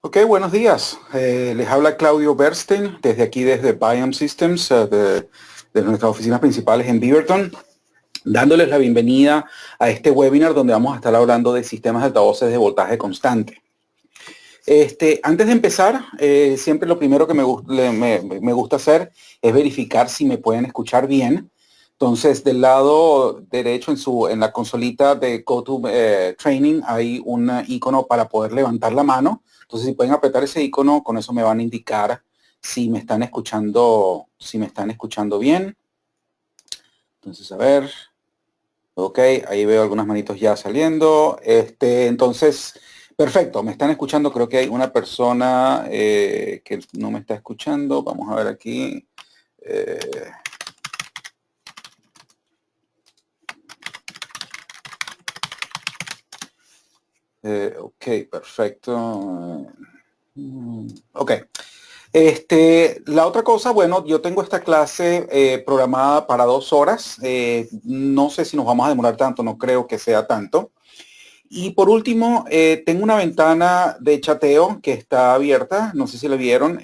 Ok, buenos días. Les habla Claudio Bernstein desde aquí, desde Biome Systems, de nuestras oficinas principales en Beaverton, dándoles la bienvenida a este webinar donde vamos a estar hablando de sistemas de altavoces de voltaje constante. Antes de empezar, siempre lo primero que me gusta hacer es verificar si me pueden escuchar bien. Entonces, del lado derecho en la consolita de GoToTraining hay un icono para poder levantar la mano. Entonces, si pueden apretar ese icono, con eso me van a indicar si me están escuchando bien. Entonces, a ver. Ok, ahí veo algunas manitos ya saliendo. Entonces, perfecto, me están escuchando. Creo que hay una persona que no me está escuchando. Vamos a ver aquí. Eh, ok, perfecto. Ok. La otra cosa, bueno, yo tengo esta clase programada para 2 horas. No sé si nos vamos a demorar tanto, no creo que sea tanto. Y por último, tengo una ventana de chateo que está abierta, no sé si la vieron,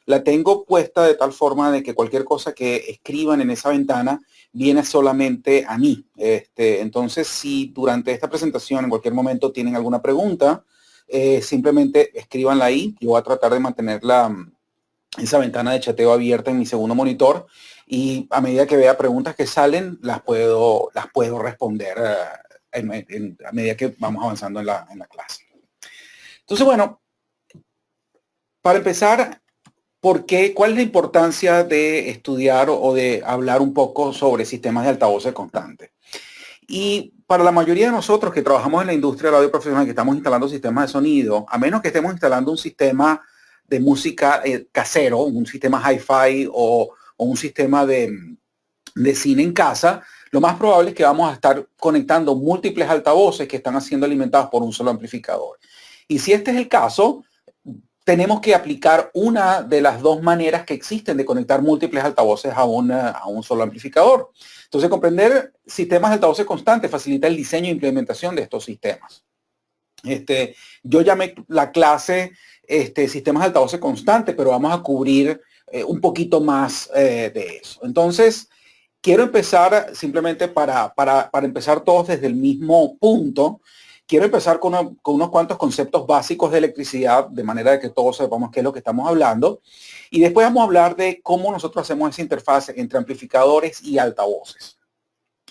la tengo puesta de tal forma de que cualquier cosa que escriban en esa ventana viene solamente a mí. Entonces, si durante esta presentación en cualquier momento tienen alguna pregunta, simplemente escríbanla ahí. Yo voy a tratar de mantener esa ventana de chateo abierta en mi segundo monitor y a medida que vea preguntas que salen, las puedo responder a medida que vamos avanzando en la clase. Entonces, bueno, para empezar, ¿cuál es la importancia de estudiar o de hablar un poco sobre sistemas de altavoces constantes? Y para la mayoría de nosotros que trabajamos en la industria del audio profesional, que estamos instalando sistemas de sonido, a menos que estemos instalando un sistema de música casero, un sistema hi-fi o un sistema de cine en casa, lo más probable es que vamos a estar conectando múltiples altavoces que están siendo alimentados por un solo amplificador. Y si este es el caso, tenemos que aplicar una de las dos maneras que existen de conectar múltiples altavoces a un solo amplificador. Entonces, comprender sistemas de altavoces constantes facilita el diseño e implementación de estos sistemas. Yo llamé la clase sistemas de altavoces constantes, pero vamos a cubrir un poquito más de eso. Entonces, quiero empezar simplemente para empezar todos desde el mismo punto. Quiero empezar con unos cuantos conceptos básicos de electricidad, de manera de que todos sepamos qué es lo que estamos hablando. Y después vamos a hablar de cómo nosotros hacemos esa interfaz entre amplificadores y altavoces.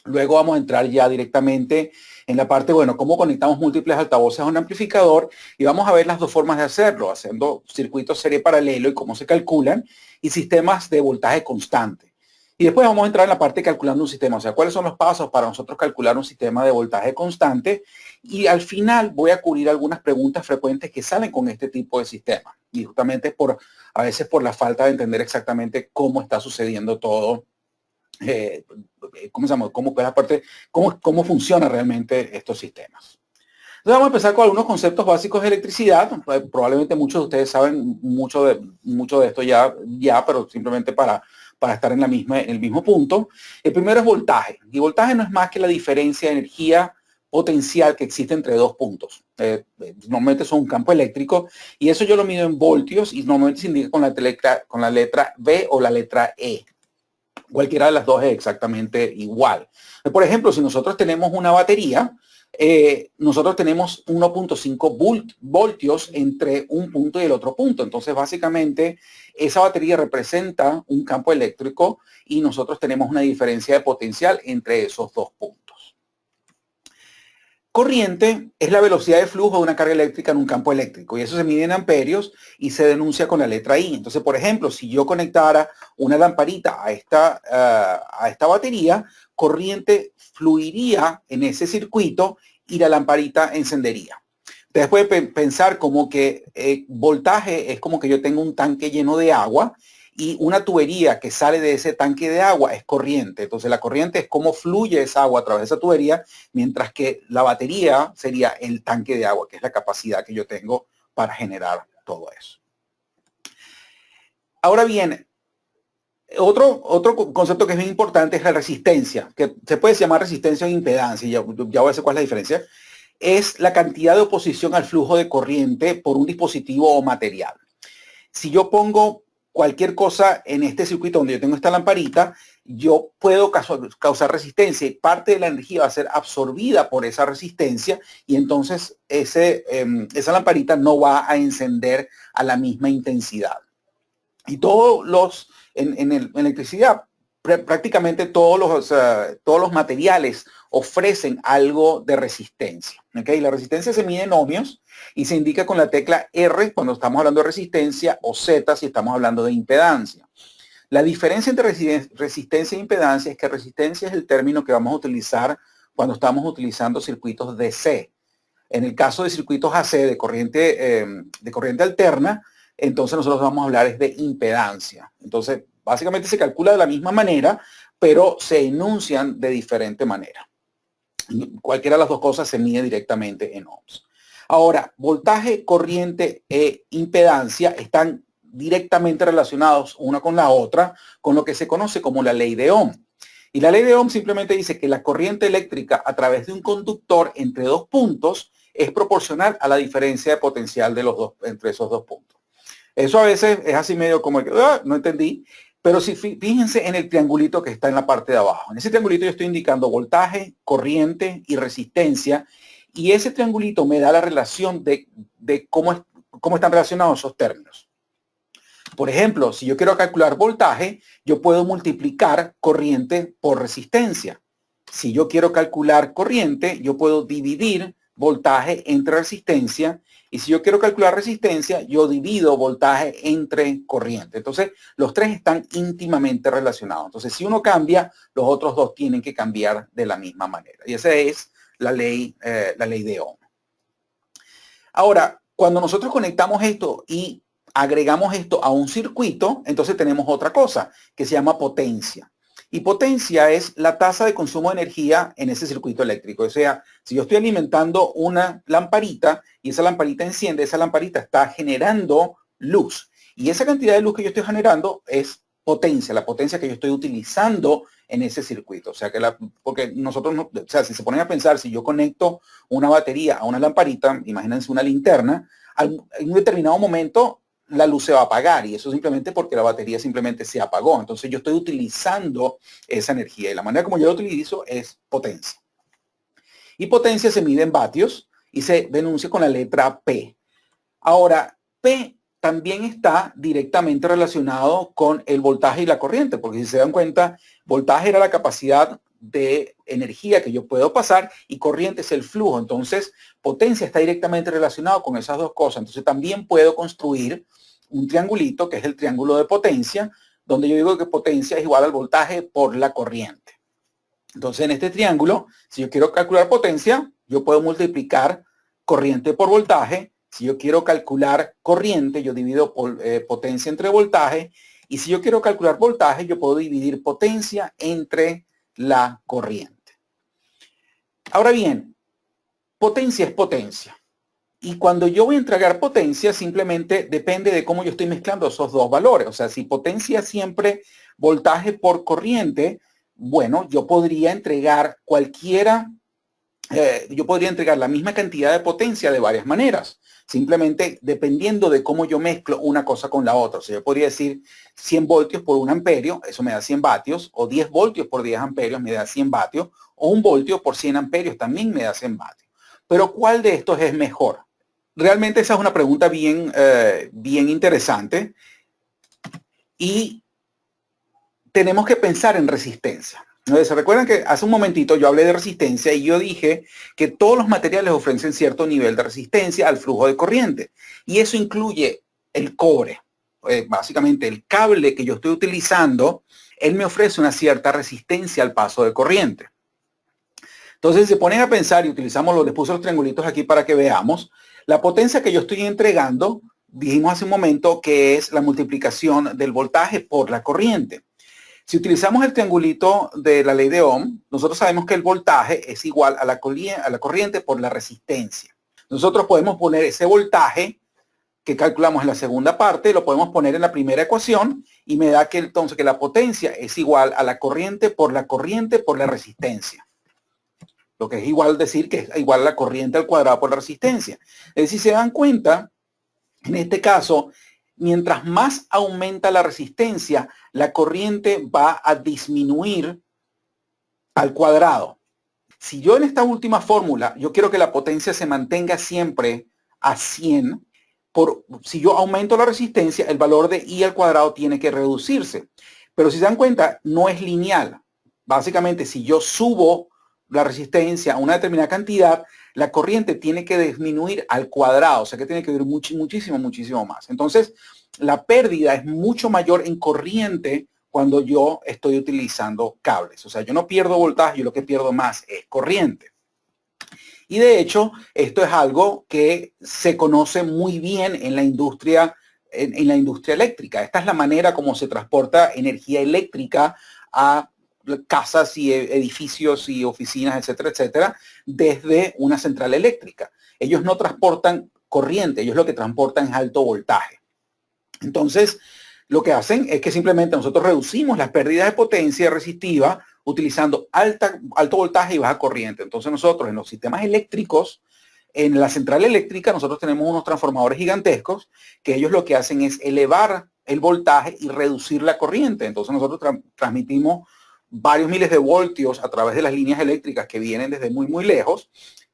Luego vamos a entrar ya directamente en la parte, bueno, cómo conectamos múltiples altavoces a un amplificador y vamos a ver las dos formas de hacerlo, haciendo circuitos serie paralelo y cómo se calculan y sistemas de voltaje constante. Y después vamos a entrar en la parte de calculando un sistema, o sea, cuáles son los pasos para nosotros calcular un sistema de voltaje constante. Y al final voy a cubrir algunas preguntas frecuentes que salen con este tipo de sistema. Y justamente a veces por la falta de entender exactamente cómo está sucediendo todo, ¿cómo se llama? ¿Cómo funciona realmente estos sistemas? Entonces vamos a empezar con algunos conceptos básicos de electricidad. Probablemente muchos de ustedes saben mucho de esto ya, pero simplemente para estar en el mismo punto. El primero es voltaje. Y voltaje no es más que la diferencia de energía potencial que existe entre dos puntos. Normalmente son un campo eléctrico y eso yo lo mido en voltios y normalmente se indica con la letra B o la letra E. Cualquiera de las dos es exactamente igual. Por ejemplo, si nosotros tenemos una batería, nosotros tenemos 1.5 voltios entre un punto y el otro punto. Entonces, básicamente, esa batería representa un campo eléctrico y nosotros tenemos una diferencia de potencial entre esos dos puntos. Corriente es la velocidad de flujo de una carga eléctrica en un campo eléctrico y eso se mide en amperios y se denuncia con la letra I. Entonces, por ejemplo, si yo conectara una lamparita a esta batería, corriente fluiría en ese circuito y la lamparita encendería. Ustedes pueden pensar como que voltaje es como que yo tengo un tanque lleno de agua y una tubería que sale de ese tanque de agua es corriente. Entonces la corriente es cómo fluye esa agua a través de esa tubería, mientras que la batería sería el tanque de agua, que es la capacidad que yo tengo para generar todo eso. Ahora bien, otro concepto que es bien importante es la resistencia, que se puede llamar resistencia o impedancia, ya voy a decir cuál es la diferencia. es la cantidad de oposición al flujo de corriente por un dispositivo o material. Si yo pongo cualquier cosa en este circuito donde yo tengo esta lamparita, yo puedo causar resistencia y parte de la energía va a ser absorbida por esa resistencia y entonces esa lamparita no va a encender a la misma intensidad. Y todos los, en electricidad, prácticamente todos los materiales ofrecen algo de resistencia. ¿Okay? La resistencia se mide en ohmios y se indica con la tecla R cuando estamos hablando de resistencia o Z si estamos hablando de impedancia. La diferencia entre resistencia e impedancia es que resistencia es el término que vamos a utilizar cuando estamos utilizando circuitos DC. En el caso de circuitos AC de corriente alterna, entonces nosotros vamos a hablar de impedancia. Entonces, básicamente se calcula de la misma manera, pero se enuncian de diferente manera. Cualquiera de las dos cosas se mide directamente en ohms. Ahora, voltaje, corriente e impedancia están directamente relacionados una con la otra con lo que se conoce como la ley de Ohm. Y la ley de Ohm simplemente dice que la corriente eléctrica a través de un conductor entre dos puntos es proporcional a la diferencia de potencial de los dos, entre esos dos puntos. Eso a veces es así medio como que, no entendí, pero si fíjense en el triangulito que está en la parte de abajo. En ese triangulito yo estoy indicando voltaje, corriente y resistencia, y ese triangulito me da la relación de cómo están relacionados esos términos. Por ejemplo, si yo quiero calcular voltaje, yo puedo multiplicar corriente por resistencia. Si yo quiero calcular corriente, yo puedo dividir voltaje entre resistencia. Y si yo quiero calcular resistencia, yo divido voltaje entre corriente. Entonces, los tres están íntimamente relacionados. Entonces, si uno cambia, los otros dos tienen que cambiar de la misma manera. Y esa es la ley de Ohm. Ahora, cuando nosotros conectamos esto y agregamos esto a un circuito, entonces tenemos otra cosa que se llama potencia. Y potencia es la tasa de consumo de energía en ese circuito eléctrico. O sea, si yo estoy alimentando una lamparita y esa lamparita enciende, esa lamparita está generando luz. Y esa cantidad de luz que yo estoy generando es potencia, la potencia que yo estoy utilizando en ese circuito. O sea, porque nosotros, o sea, si se ponen a pensar, si yo conecto una batería a una lamparita, imagínense una linterna, en un determinado momento la luz se va a apagar y eso simplemente porque la batería simplemente se apagó. Entonces yo estoy utilizando esa energía y la manera como yo la utilizo es potencia. Y potencia se mide en vatios y se denuncia con la letra P. Ahora, P también está directamente relacionado con el voltaje y la corriente, porque si se dan cuenta, voltaje era la capacidad de energía que yo puedo pasar y corriente es el flujo. Entonces, potencia está directamente relacionado con esas dos cosas. Entonces, también puedo construir un triangulito, que es el triángulo de potencia, donde yo digo que potencia es igual al voltaje por la corriente. Entonces, en este triángulo, si yo quiero calcular potencia, yo puedo multiplicar corriente por voltaje. Si yo quiero calcular corriente, yo divido por, potencia entre voltaje. Y si yo quiero calcular voltaje, yo puedo dividir potencia entre la corriente. Ahora bien, potencia es potencia. Y cuando yo voy a entregar potencia, simplemente depende de cómo yo estoy mezclando esos dos valores. O sea, si potencia siempre voltaje por corriente, bueno, yo podría entregar yo podría entregar la misma cantidad de potencia de varias maneras. Simplemente dependiendo de cómo yo mezclo una cosa con la otra. O sea, yo podría decir 100 voltios por 1 amperio, eso me da 100 vatios, o 10 voltios por 10 amperios me da 100 vatios, o 1 voltio por 100 amperios también me da 100 vatios. Pero ¿cuál de estos es mejor? Realmente esa es una pregunta bien interesante y tenemos que pensar en resistencia. ¿Se recuerdan que hace un momentito yo hablé de resistencia y yo dije que todos los materiales ofrecen cierto nivel de resistencia al flujo de corriente? Y eso incluye el cobre. Básicamente el cable que yo estoy utilizando, él me ofrece una cierta resistencia al paso de corriente. Entonces, si se ponen a pensar y utilizamos, les puse los triangulitos aquí para que veamos, la potencia que yo estoy entregando, dijimos hace un momento que es la multiplicación del voltaje por la corriente. Si utilizamos el triangulito de la ley de Ohm, nosotros sabemos que el voltaje es igual a la corriente por la resistencia. Nosotros podemos poner ese voltaje que calculamos en la segunda parte, lo podemos poner en la primera ecuación y me da que entonces que la potencia es igual a la corriente por la resistencia. lo que es igual decir que es igual la corriente al cuadrado por la resistencia. Es decir, si se dan cuenta, en este caso, mientras más aumenta la resistencia, la corriente va a disminuir al cuadrado. Si yo en esta última fórmula, yo quiero que la potencia se mantenga siempre a 100, si yo aumento la resistencia, el valor de I al cuadrado tiene que reducirse. Pero si se dan cuenta, no es lineal. Básicamente, si yo subo la resistencia a una determinada cantidad, la corriente tiene que disminuir al cuadrado, o sea que tiene que ir muchísimo más. Entonces, la pérdida es mucho mayor en corriente cuando yo estoy utilizando cables. O sea, yo no pierdo voltaje, yo lo que pierdo más es corriente. Y de hecho, esto es algo que se conoce muy bien en la industria, en la industria eléctrica. Esta es la manera como se transporta energía eléctrica a casas y edificios y oficinas, etcétera, etcétera, desde una central eléctrica. Ellos no transportan corriente, ellos lo que transportan es alto voltaje. Entonces, lo que hacen es que simplemente nosotros reducimos las pérdidas de potencia resistiva utilizando alto voltaje y baja corriente. Entonces nosotros en los sistemas eléctricos, en la central eléctrica, nosotros tenemos unos transformadores gigantescos que ellos lo que hacen es elevar el voltaje y reducir la corriente. Entonces nosotros transmitimos varios miles de voltios a través de las líneas eléctricas que vienen desde muy lejos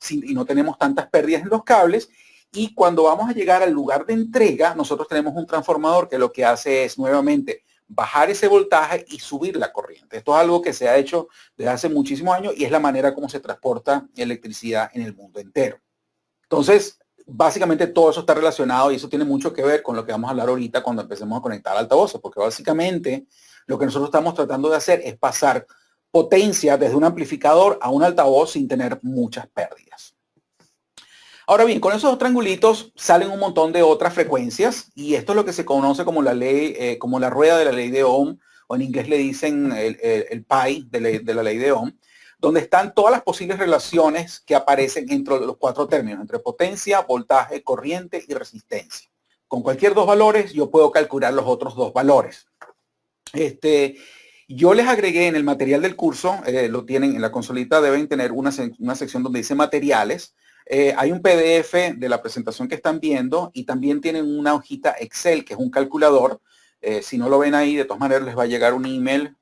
y no tenemos tantas pérdidas en los cables. Y cuando vamos a llegar al lugar de entrega, nosotros tenemos un transformador que lo que hace es nuevamente bajar ese voltaje y subir la corriente. Esto es algo que se ha hecho desde hace muchísimos años y es la manera como se transporta electricidad en el mundo entero. Entonces, básicamente todo eso está relacionado y eso tiene mucho que ver con lo que vamos a hablar ahorita cuando empecemos a conectar altavoces, porque básicamente lo que nosotros estamos tratando de hacer es pasar potencia desde un amplificador a un altavoz sin tener muchas pérdidas. Ahora bien, con esos dos triangulitos salen un montón de otras frecuencias y esto es lo que se conoce como la ley, como la rueda de la ley de Ohm, o en inglés le dicen el pi de la ley de Ohm, donde están todas las posibles relaciones que aparecen entre los cuatro términos, entre potencia, voltaje, corriente y resistencia. Con cualquier dos valores yo puedo calcular los otros dos valores. Yo les agregué en el material del curso, lo tienen en la consolita, deben tener una sección donde dice materiales. Hay un PDF de la presentación que están viendo y también tienen una hojita Excel que es un calculador. Si no lo ven ahí, de todas maneras les va a llegar un email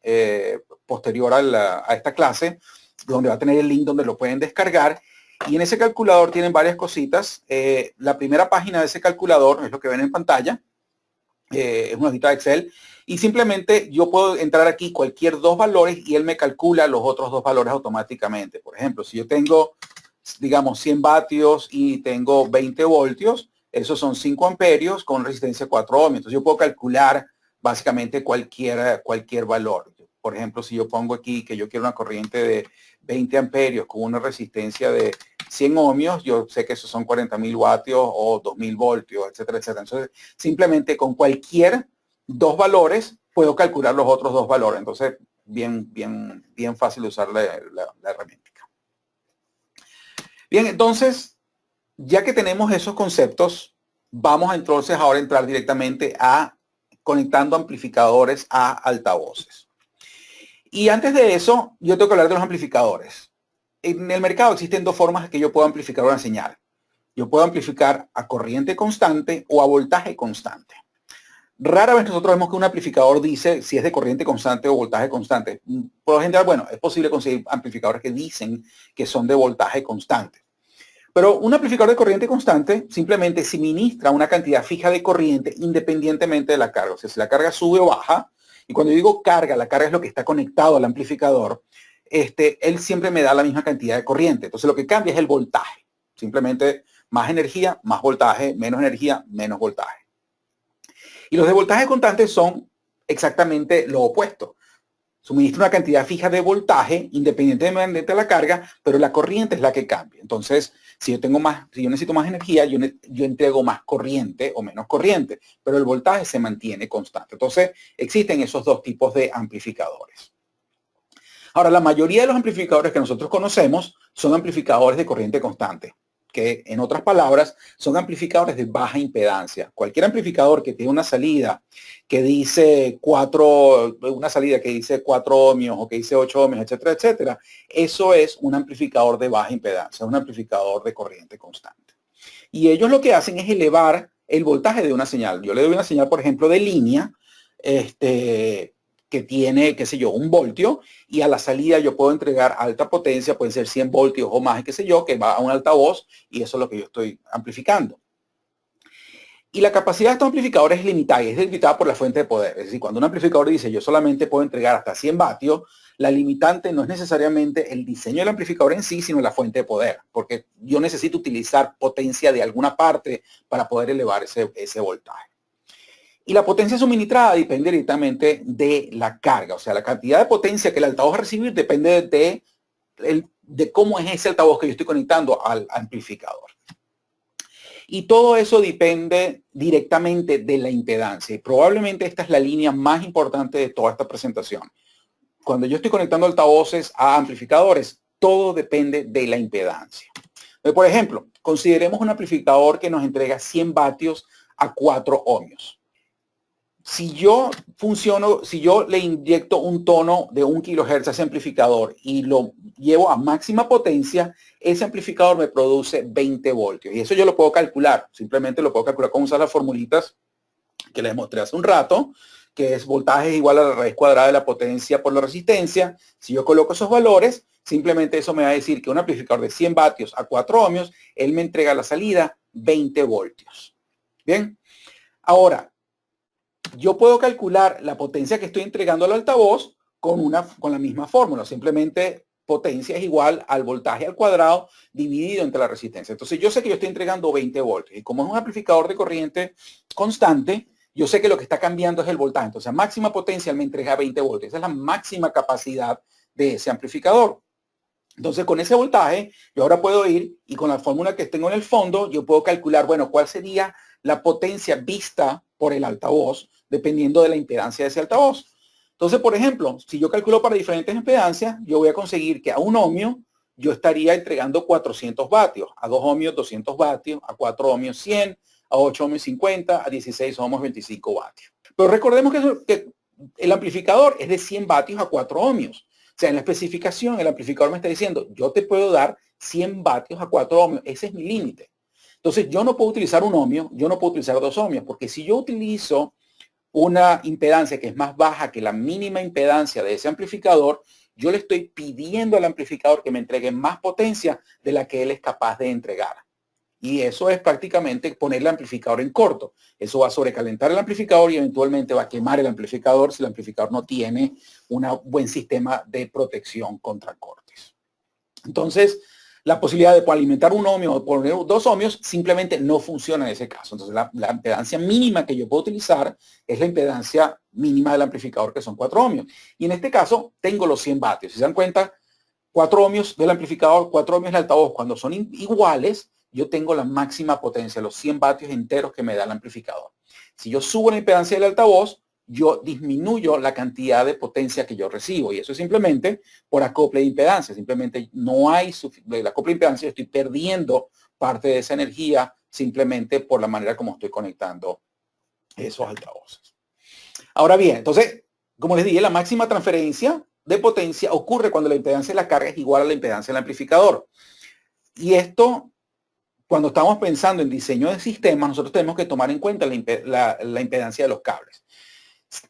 posterior a esta clase donde va a tener el link donde lo pueden descargar. Y en ese calculador tienen varias cositas. La primera página de ese calculador es lo que ven en pantalla. Es una hojita de Excel. Y simplemente yo puedo entrar aquí cualquier dos valores y él me calcula los otros dos valores automáticamente. Por ejemplo, si yo tengo, digamos, 100 vatios y tengo 20 voltios, esos son 5 amperios con resistencia 4 ohms. Entonces yo puedo calcular básicamente cualquier valor. Por ejemplo, si yo pongo aquí que yo quiero una corriente de 20 amperios con una resistencia de 100 ohmios, yo sé que esos son 40.000 vatios o 2.000 voltios, etcétera, etcétera. Entonces, simplemente con cualquier dos valores puedo calcular los otros dos valores. Entonces, bien fácil de usar la herramienta. Bien, entonces, ya que tenemos esos conceptos, vamos entonces ahora a entrar directamente a conectando amplificadores a altavoces. Y antes de eso, yo tengo que hablar de los amplificadores. En el mercado existen dos formas que yo puedo amplificar una señal. Yo puedo amplificar a corriente constante o a voltaje constante. Rara vez nosotros vemos que un amplificador dice si es de corriente constante o voltaje constante. Por lo general, bueno, es posible conseguir amplificadores que dicen que son de voltaje constante. Pero un amplificador de corriente constante simplemente suministra una cantidad fija de corriente independientemente de la carga. O sea, si la carga sube o baja, y cuando yo digo carga, la carga es lo que está conectado al amplificador, él siempre me da la misma cantidad de corriente. Entonces lo que cambia es el voltaje. Simplemente más energía, más voltaje, menos energía, menos voltaje. Y los de voltaje constante son exactamente lo opuesto. Suministra una cantidad fija de voltaje independientemente de la carga, pero la corriente es la que cambia. Entonces, si yo necesito más energía, yo entrego más corriente o menos corriente, pero el voltaje se mantiene constante. Entonces, existen esos dos tipos de amplificadores. Ahora, la mayoría de los amplificadores que nosotros conocemos son amplificadores de corriente constante. que en otras palabras son amplificadores de baja impedancia. Cualquier amplificador que tiene una salida que dice 4 ohmios o que dice 8 ohmios, etcétera, etcétera, eso es un amplificador de baja impedancia, un amplificador de corriente constante. Y ellos lo que hacen es elevar el voltaje de una señal. Yo le doy una señal, por ejemplo, de línea, que tiene, qué sé yo, 1 voltio, y a la salida yo puedo entregar alta potencia, pueden ser 100 voltios o más, qué sé yo, que va a un altavoz, y eso es lo que yo estoy amplificando. Y la capacidad de estos amplificadores es limitada, y es limitada por la fuente de poder. Es decir, cuando un amplificador dice yo solamente puedo entregar hasta 100 vatios, la limitante no es necesariamente el diseño del amplificador en sí, sino la fuente de poder, porque yo necesito utilizar potencia de alguna parte para poder elevar ese voltaje. Y la potencia suministrada depende directamente de la carga, o sea, la cantidad de potencia que el altavoz va a recibir depende de cómo es ese altavoz que yo estoy conectando al amplificador. Y todo eso depende directamente de la impedancia. Y probablemente esta es la línea más importante de toda esta presentación. Cuando yo estoy conectando altavoces a amplificadores, todo depende de la impedancia. Por ejemplo, consideremos un amplificador que nos entrega 100 vatios a 4 ohmios. Si yo le inyecto un tono de 1 kilohertz a ese amplificador y lo llevo a máxima potencia, ese amplificador me produce 20 voltios. Y eso yo lo puedo calcular. Simplemente lo puedo calcular con usar las formulitas que les mostré hace un rato, que es voltaje igual a la raíz cuadrada de la potencia por la resistencia. Si yo coloco esos valores, simplemente eso me va a decir que un amplificador de 100 vatios a 4 ohmios, él me entrega a la salida 20 voltios. Bien. Ahora, yo puedo calcular la potencia que estoy entregando al altavoz con la misma fórmula. Simplemente potencia es igual al voltaje al cuadrado dividido entre la resistencia. Entonces yo sé que yo estoy entregando 20 voltios. Y como es un amplificador de corriente constante, yo sé que lo que está cambiando es el voltaje. Entonces a máxima potencia él me entrega 20 voltios. Esa es la máxima capacidad de ese amplificador. Entonces con ese voltaje yo ahora puedo ir y con la fórmula que tengo en el fondo yo puedo calcular, bueno, cuál sería la potencia vista por el altavoz dependiendo de la impedancia de ese altavoz. Entonces, por ejemplo, si yo calculo para diferentes impedancias, yo voy a conseguir que a 1 ohmio yo estaría entregando 400 vatios, a 2 ohmios 200 vatios, a 4 ohmios 100, a 8 ohmios 50, a 16 ohmios 25 vatios. Pero recordemos que el amplificador es de 100 vatios a 4 ohmios. O sea, en la especificación el amplificador me está diciendo, yo te puedo dar 100 vatios a 4 ohmios. Ese es mi límite. Entonces, yo no puedo utilizar 1 ohmio, yo no puedo utilizar 2 ohmios, porque si yo utilizo una impedancia que es más baja que la mínima impedancia de ese amplificador, yo le estoy pidiendo al amplificador que me entregue más potencia de la que él es capaz de entregar. Y eso es prácticamente poner el amplificador en corto. Eso va a sobrecalentar el amplificador y eventualmente va a quemar el amplificador si el amplificador no tiene un buen sistema de protección contra cortes. Entonces, la posibilidad de alimentar 1 ohmio o poner 2 ohmios simplemente no funciona en ese caso. Entonces, la impedancia mínima que yo puedo utilizar es la impedancia mínima del amplificador, que son 4 ohmios. Y en este caso, tengo los 100 vatios. Si se dan cuenta, 4 ohmios del amplificador, 4 ohmios del altavoz, cuando son iguales, yo tengo la máxima potencia, los 100 vatios enteros que me da el amplificador. Si yo subo la impedancia del altavoz, yo disminuyo la cantidad de potencia que yo recibo. Y eso es simplemente por acople de impedancia. Simplemente no hay el acople de impedancia. Yo estoy perdiendo parte de esa energía simplemente por la manera como estoy conectando esos altavoces. Ahora bien, entonces, como les dije, la máxima transferencia de potencia ocurre cuando la impedancia de la carga es igual a la impedancia del amplificador. Y esto, cuando estamos pensando en diseño de sistemas, nosotros tenemos que tomar en cuenta la impedancia de los cables.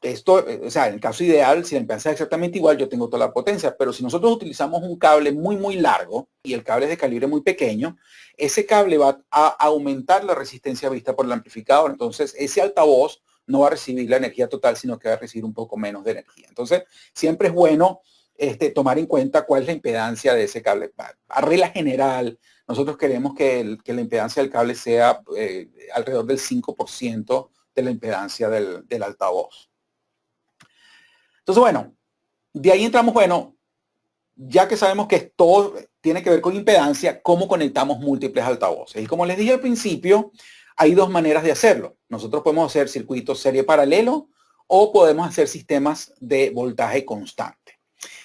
Esto, o sea, en el caso ideal, si la impedancia es exactamente igual, yo tengo toda la potencia, pero si nosotros utilizamos un cable muy largo y el cable es de calibre muy pequeño, ese cable va a aumentar la resistencia vista por el amplificador. Entonces, ese altavoz no va a recibir la energía total, sino que va a recibir un poco menos de energía. Entonces, siempre es bueno tomar en cuenta cuál es la impedancia de ese cable. A regla general, nosotros queremos que la impedancia del cable sea alrededor del 5% de la impedancia del altavoz. Entonces, bueno, de ahí entramos, bueno, ya que sabemos que todo tiene que ver con impedancia, ¿cómo conectamos múltiples altavoces? Y como les dije al principio, hay dos maneras de hacerlo. Nosotros podemos hacer circuitos serie paralelo o podemos hacer sistemas de voltaje constante.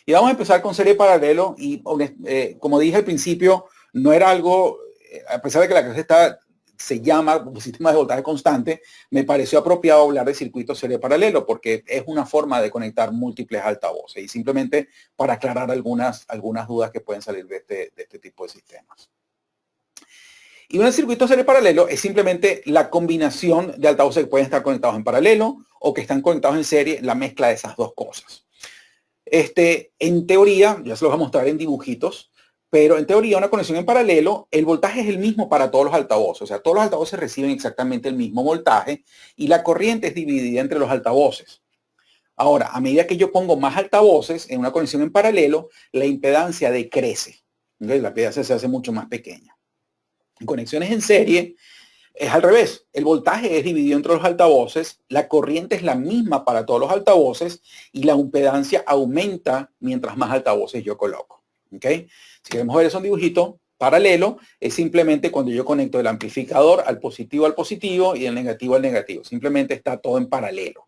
Y vamos a empezar con serie paralelo y como dije al principio, no era algo a pesar de que la clase se llama sistema de voltaje constante, me pareció apropiado hablar de circuito serie paralelo porque es una forma de conectar múltiples altavoces y simplemente para aclarar algunas dudas que pueden salir de este tipo de sistemas. Y un circuito serie paralelo es simplemente la combinación de altavoces que pueden estar conectados en paralelo o que están conectados en serie, la mezcla de esas dos cosas. En teoría, ya se los voy a mostrar en dibujitos, pero en teoría una conexión en paralelo, el voltaje es el mismo para todos los altavoces. O sea, todos los altavoces reciben exactamente el mismo voltaje y la corriente es dividida entre los altavoces. Ahora, a medida que yo pongo más altavoces en una conexión en paralelo, la impedancia decrece. ¿Okay? La impedancia se hace mucho más pequeña. En conexiones en serie es al revés. El voltaje es dividido entre los altavoces, la corriente es la misma para todos los altavoces y la impedancia aumenta mientras más altavoces yo coloco. ¿Okay? Si queremos ver eso en dibujito paralelo, es simplemente cuando yo conecto el amplificador al positivo y el negativo al negativo. Simplemente está todo en paralelo.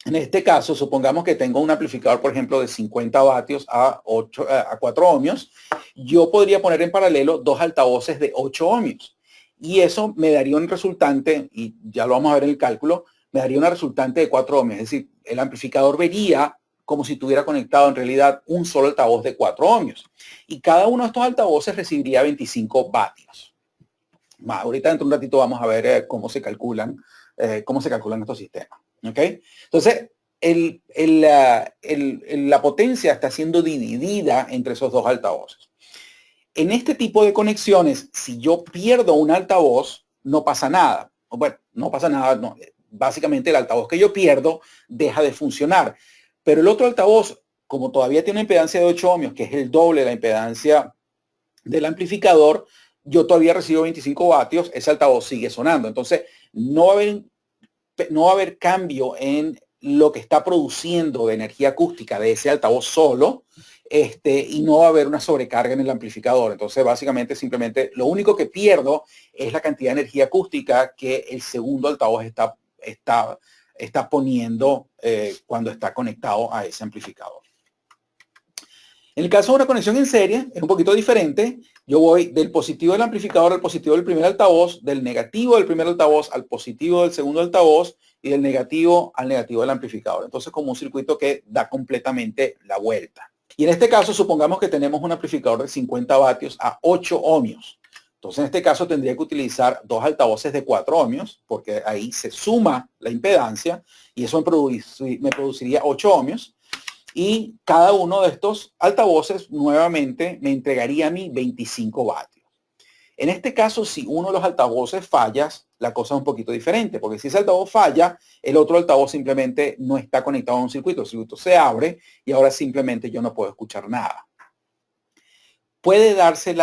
En este caso, supongamos que tengo un amplificador, por ejemplo, de 50 vatios a 4 ohmios. Yo podría poner en paralelo dos altavoces de 8 ohmios. Y eso me daría un resultante, y ya lo vamos a ver en el cálculo, me daría una resultante de 4 ohmios. Es decir, el amplificador vería como si tuviera conectado en realidad un solo altavoz de 4 ohmios. Y cada uno de estos altavoces recibiría 25 vatios. Ahorita dentro de un ratito vamos a ver cómo se calculan estos sistemas. ¿Okay? Entonces, la potencia está siendo dividida entre esos dos altavoces. En este tipo de conexiones, si yo pierdo un altavoz, no pasa nada. Bueno, no pasa nada. No. Básicamente el altavoz que yo pierdo deja de funcionar. Pero el otro altavoz, como todavía tiene una impedancia de 8 ohmios, que es el doble de la impedancia del amplificador, yo todavía recibo 25 vatios, ese altavoz sigue sonando. Entonces, no va a haber cambio en lo que está produciendo de energía acústica de ese altavoz solo, y no va a haber una sobrecarga en el amplificador. Entonces, básicamente, simplemente, lo único que pierdo es la cantidad de energía acústica que el segundo altavoz está poniendo cuando está conectado a ese amplificador. En el caso de una conexión en serie, es un poquito diferente. Yo voy del positivo del amplificador al positivo del primer altavoz, del negativo del primer altavoz al positivo del segundo altavoz y del negativo al negativo del amplificador. Entonces, como un circuito que da completamente la vuelta. Y en este caso, supongamos que tenemos un amplificador de 50 vatios a 8 ohmios. Entonces, en este caso, tendría que utilizar dos altavoces de 4 ohmios, porque ahí se suma la impedancia y eso me produciría 8 ohmios. Y cada uno de estos altavoces nuevamente me entregaría a mí 25 vatios. En este caso, si uno de los altavoces falla, la cosa es un poquito diferente, porque si ese altavoz falla, el otro altavoz simplemente no está conectado a un circuito. El circuito se abre y ahora simplemente yo no puedo escuchar nada. Puede darse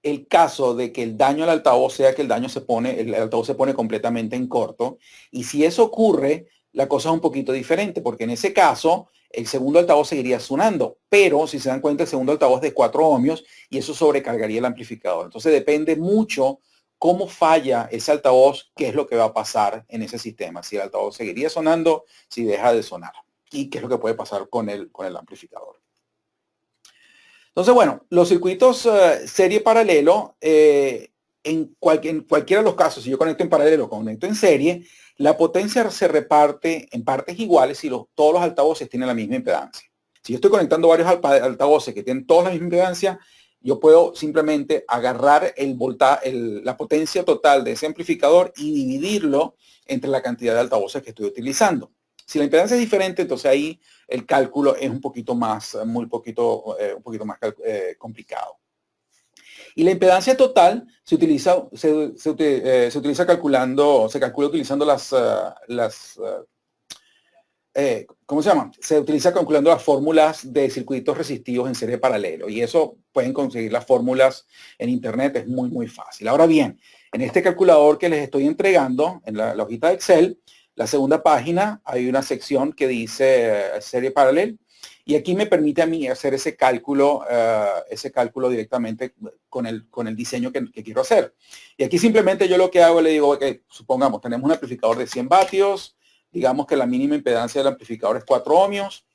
el caso de que el daño al altavoz sea que el altavoz se pone completamente en corto. Y si eso ocurre, la cosa es un poquito diferente, porque en ese caso, el segundo altavoz seguiría sonando, pero si se dan cuenta, el segundo altavoz es de 4 ohmios y eso sobrecargaría el amplificador. Entonces depende mucho cómo falla ese altavoz, qué es lo que va a pasar en ese sistema. Si el altavoz seguiría sonando, si deja de sonar. Y qué es lo que puede pasar con el amplificador. Entonces, bueno, los circuitos serie paralelo, en cualquiera de los casos, si yo conecto en paralelo o conecto en serie, la potencia se reparte en partes iguales si todos los altavoces tienen la misma impedancia. Si yo estoy conectando varios altavoces que tienen todos la misma impedancia, yo puedo simplemente agarrar la potencia total de ese amplificador y dividirlo entre la cantidad de altavoces que estoy utilizando. Si la impedancia es diferente, entonces ahí el cálculo es un poquito más complicado. Y la impedancia total se calcula utilizando ¿cómo se llama? Se utiliza calculando las fórmulas de circuitos resistivos en serie paralelo. Y eso pueden conseguir las fórmulas en internet, es muy, muy fácil. Ahora bien, en este calculador que les estoy entregando, en la hojita de Excel, la segunda página, hay una sección que dice serie paralelo. Y aquí me permite a mí hacer ese cálculo directamente con el diseño que quiero hacer. Y aquí simplemente yo lo que hago, le digo, okay, supongamos, tenemos un amplificador de 100 vatios, digamos que la mínima impedancia del amplificador es 4 ohmios,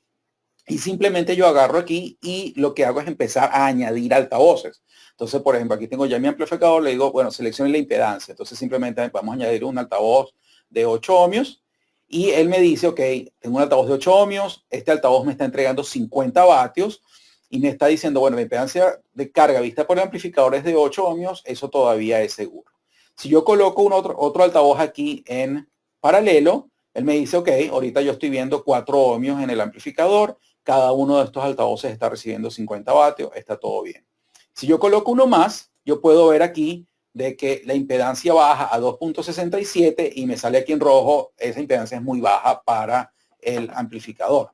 y simplemente yo agarro aquí y lo que hago es empezar a añadir altavoces. Entonces, por ejemplo, aquí tengo ya mi amplificador, le digo, bueno, seleccione la impedancia. Entonces, simplemente vamos a añadir un altavoz de 8 ohmios y él me dice, ok, tengo un altavoz de 8 ohmios, este altavoz me está entregando 50 vatios y me está diciendo, bueno, la impedancia de carga vista por el amplificador es de 8 ohmios, eso todavía es seguro. Si yo coloco otro altavoz aquí en paralelo, él me dice, ok, ahorita yo estoy viendo 4 ohmios en el amplificador, cada uno de estos altavoces está recibiendo 50 vatios, está todo bien. Si yo coloco uno más, yo puedo ver aquí de que la impedancia baja a 2.67 y me sale aquí en rojo, esa impedancia es muy baja para el amplificador.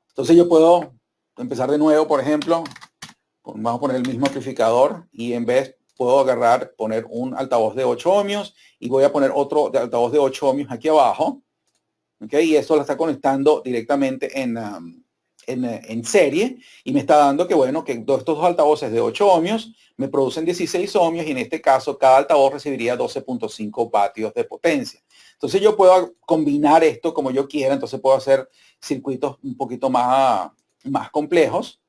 Entonces yo puedo empezar de nuevo, por ejemplo, vamos a poner el mismo amplificador y en vez puedo agarrar, poner un altavoz de 8 ohmios y voy a poner otro altavoz de 8 ohmios aquí abajo. ¿Okay? Y esto lo está conectando directamente en serie y me está dando que, bueno, que estos dos altavoces de 8 ohmios me producen 16 ohmios y en este caso cada altavoz recibiría 12.5 vatios de potencia. Entonces yo puedo combinar esto como yo quiera, entonces puedo hacer circuitos un poquito más complejos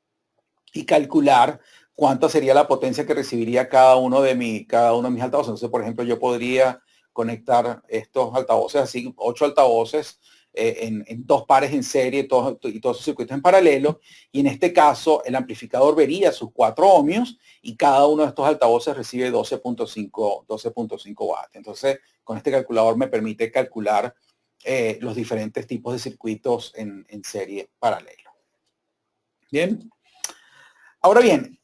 y calcular cuánta sería la potencia que recibiría cada uno de mis altavoces. Entonces, por ejemplo, yo podría conectar estos altavoces así, 8 altavoces en dos pares en serie y todos esos circuitos en paralelo. Y en este caso, el amplificador vería sus 4 ohmios y cada uno de estos altavoces recibe 12.5 watts. Entonces, con este calculador me permite calcular los diferentes tipos de circuitos en serie paralelo. Bien. Ahora bien,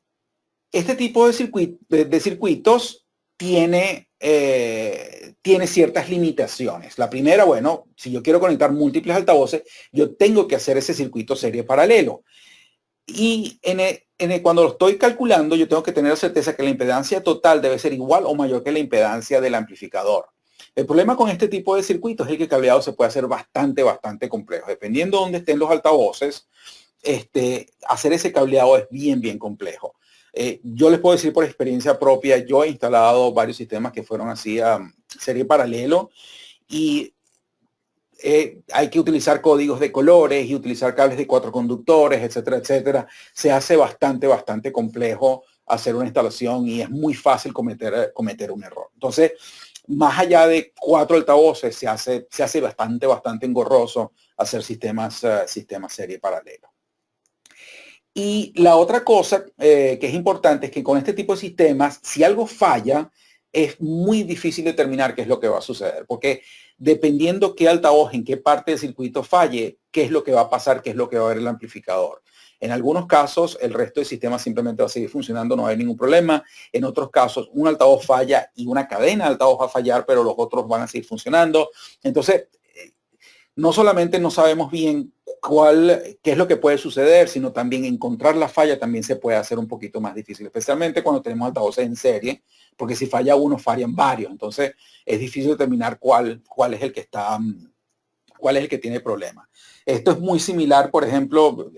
este tipo de circuitos tiene ciertas limitaciones. La primera, bueno, si yo quiero conectar múltiples altavoces, yo tengo que hacer ese circuito serie paralelo. Y cuando lo estoy calculando, yo tengo que tener la certeza que la impedancia total debe ser igual o mayor que la impedancia del amplificador. El problema con este tipo de circuitos es que el cableado se puede hacer bastante complejo. Dependiendo de dónde estén los altavoces, hacer ese cableado es bien complejo. Yo les puedo decir por experiencia propia, yo he instalado varios sistemas que fueron así a serie paralelo y hay que utilizar códigos de colores y utilizar cables de 4 conductores, etcétera. Se hace bastante complejo hacer una instalación y es muy fácil cometer un error. Entonces, más allá de 4 altavoces, se hace bastante engorroso hacer sistemas serie paralelo. Y la otra cosa que es importante es que con este tipo de sistemas, si algo falla, es muy difícil determinar qué es lo que va a suceder, porque dependiendo qué altavoz, en qué parte del circuito falle, qué es lo que va a pasar, qué es lo que va a ver el amplificador. En algunos casos, el resto del sistema simplemente va a seguir funcionando, no va a haber ningún problema. En otros casos, un altavoz falla y una cadena de altavoz va a fallar, pero los otros van a seguir funcionando. Entonces, no solamente no sabemos bien qué es lo que puede suceder, sino también encontrar la falla también se puede hacer un poquito más difícil, especialmente cuando tenemos altavoces en serie, porque si falla uno, fallan varios. Entonces, es difícil determinar cuál es el que tiene problemas. Esto es muy similar, por ejemplo,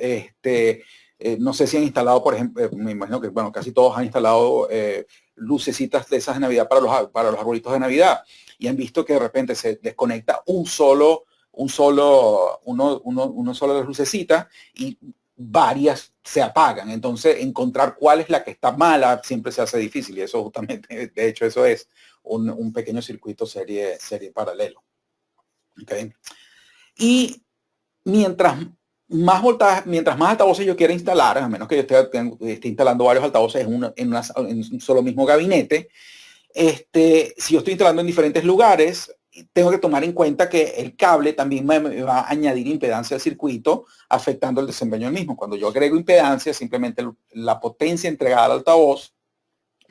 no sé si han instalado, por ejemplo, me imagino que, bueno, casi todos han instalado lucecitas de esas de Navidad para los arbolitos de Navidad y han visto que de repente se desconecta una sola de las lucecitas y varias se apagan. Entonces, encontrar cuál es la que está mala siempre se hace difícil y eso justamente, de hecho, eso es un pequeño circuito serie paralelo. ¿Okay? Y mientras más altavoces yo quiera instalar, a menos que yo esté instalando varios altavoces en un solo mismo gabinete, si yo estoy instalando en diferentes lugares, tengo que tomar en cuenta que el cable también me va a añadir impedancia al circuito, afectando el desempeño del mismo. Cuando yo agrego impedancia, simplemente la potencia entregada al altavoz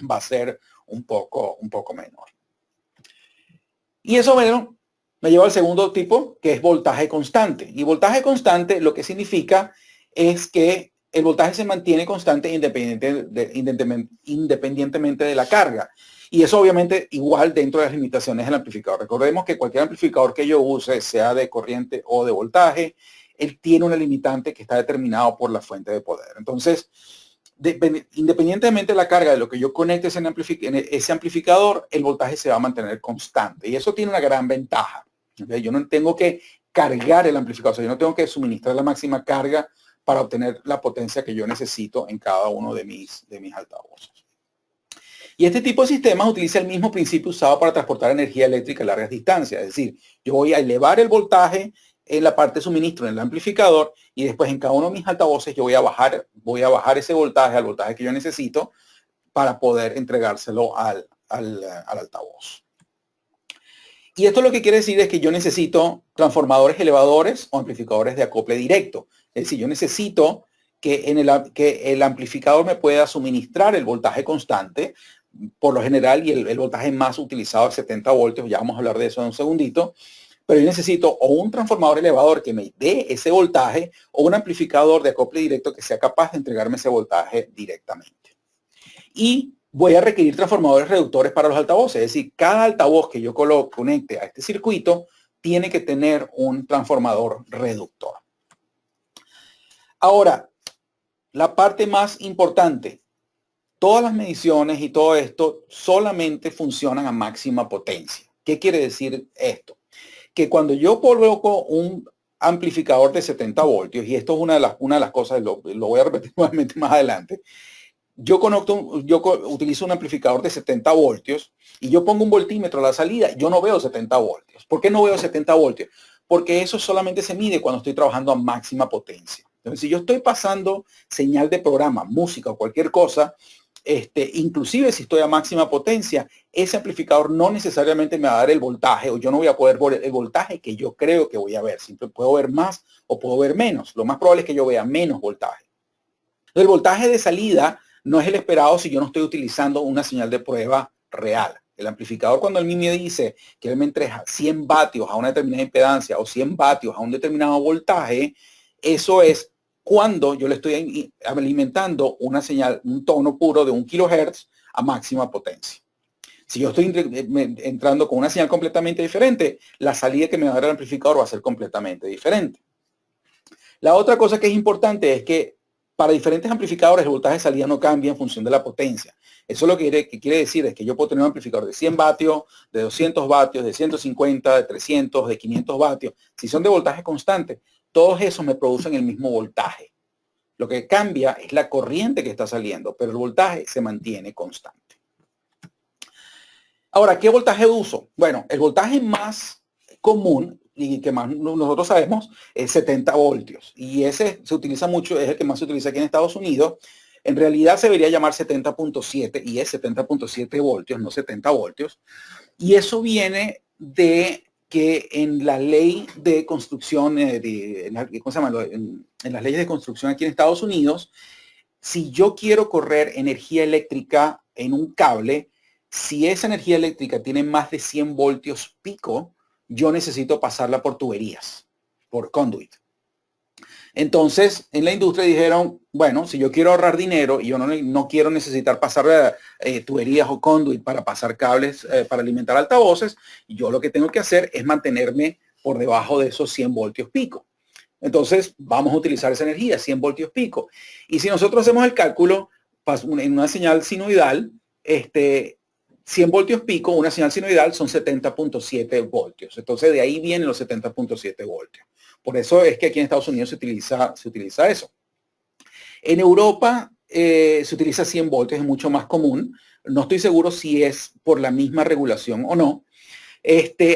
va a ser un poco menor. Y eso, bueno, me lleva al segundo tipo, que es voltaje constante. Y voltaje constante lo que significa es que el voltaje se mantiene constante independientemente de la carga. Y eso obviamente igual dentro de las limitaciones del amplificador. Recordemos que cualquier amplificador que yo use, sea de corriente o de voltaje, él tiene una limitante que está determinado por la fuente de poder. Entonces, independientemente de la carga de lo que yo conecte en ese amplificador, el voltaje se va a mantener constante. Y eso tiene una gran ventaja. ¿Okay? Yo no tengo que cargar el amplificador, o sea, yo no tengo que suministrar la máxima carga para obtener la potencia que yo necesito en cada uno de mis altavoces. Y este tipo de sistemas utiliza el mismo principio usado para transportar energía eléctrica a largas distancias. Es decir, yo voy a elevar el voltaje en la parte de suministro en el amplificador y después en cada uno de mis altavoces yo voy a bajar ese voltaje al voltaje que yo necesito para poder entregárselo al altavoz. Y esto lo que quiere decir es que yo necesito transformadores elevadores o amplificadores de acople directo. Es decir, yo necesito que el amplificador me pueda suministrar el voltaje constante, por lo general, y el voltaje más utilizado es 70 voltios, ya vamos a hablar de eso en un segundito, pero yo necesito o un transformador elevador que me dé ese voltaje o un amplificador de acople directo que sea capaz de entregarme ese voltaje directamente. Y voy a requerir transformadores reductores para los altavoces, es decir, cada altavoz que yo conecte a este circuito tiene que tener un transformador reductor. Ahora, la parte más importante, todas las mediciones y todo esto solamente funcionan a máxima potencia. ¿Qué quiere decir esto? Que cuando yo coloco un amplificador de 70 voltios, y esto es una de las cosas, lo voy a repetir nuevamente más adelante, yo utilizo un amplificador de 70 voltios y yo pongo un voltímetro a la salida, yo no veo 70 voltios. ¿Por qué no veo 70 voltios? Porque eso solamente se mide cuando estoy trabajando a máxima potencia. Entonces, si yo estoy pasando señal de programa, música o cualquier cosa, inclusive si estoy a máxima potencia, ese amplificador no necesariamente me va a dar el voltaje o yo no voy a poder ver el voltaje que yo creo que voy a ver. Siempre puedo ver más o puedo ver menos. Lo más probable es que yo vea menos voltaje. El voltaje de salida no es el esperado si yo no estoy utilizando una señal de prueba real. El amplificador, cuando el me dice que él me entrega 100 vatios a una determinada impedancia o 100 vatios a un determinado voltaje, eso es cuando yo le estoy alimentando una señal, un tono puro de 1 kHz a máxima potencia. Si yo estoy entrando con una señal completamente diferente, la salida que me va a dar el amplificador va a ser completamente diferente. La otra cosa que es importante es que para diferentes amplificadores el voltaje de salida no cambia en función de la potencia. Eso lo que quiere decir es que yo puedo tener un amplificador de 100 vatios, de 200 vatios, de 150, de 300, de 500 vatios. Si son de voltaje constante, todos esos me producen el mismo voltaje. Lo que cambia es la corriente que está saliendo, pero el voltaje se mantiene constante. Ahora, ¿qué voltaje uso? Bueno, el voltaje más común y que más nosotros sabemos es 70 voltios. Y ese se utiliza mucho, es el que más se utiliza aquí en Estados Unidos. En realidad se debería llamar 70.7 y es 70.7 voltios, no 70 voltios. Y eso viene de que en la ley de construcción, en las leyes de construcción aquí en Estados Unidos, si yo quiero correr energía eléctrica en un cable, si esa energía eléctrica tiene más de 100 voltios pico, yo necesito pasarla por tuberías, por conduit. Entonces, en la industria dijeron, bueno, si yo quiero ahorrar dinero y yo no quiero necesitar pasar tuberías o conduit para pasar cables para alimentar altavoces, yo lo que tengo que hacer es mantenerme por debajo de esos 100 voltios pico. Entonces, vamos a utilizar esa energía, 100 voltios pico. Y si nosotros hacemos el cálculo en una señal sinoidal, 100 voltios pico, una señal sinoidal son 70.7 voltios. Entonces, de ahí vienen los 70.7 voltios. Por eso es que aquí en Estados Unidos se utiliza eso. En Europa se utiliza 100 voltios, es mucho más común. No estoy seguro si es por la misma regulación o no.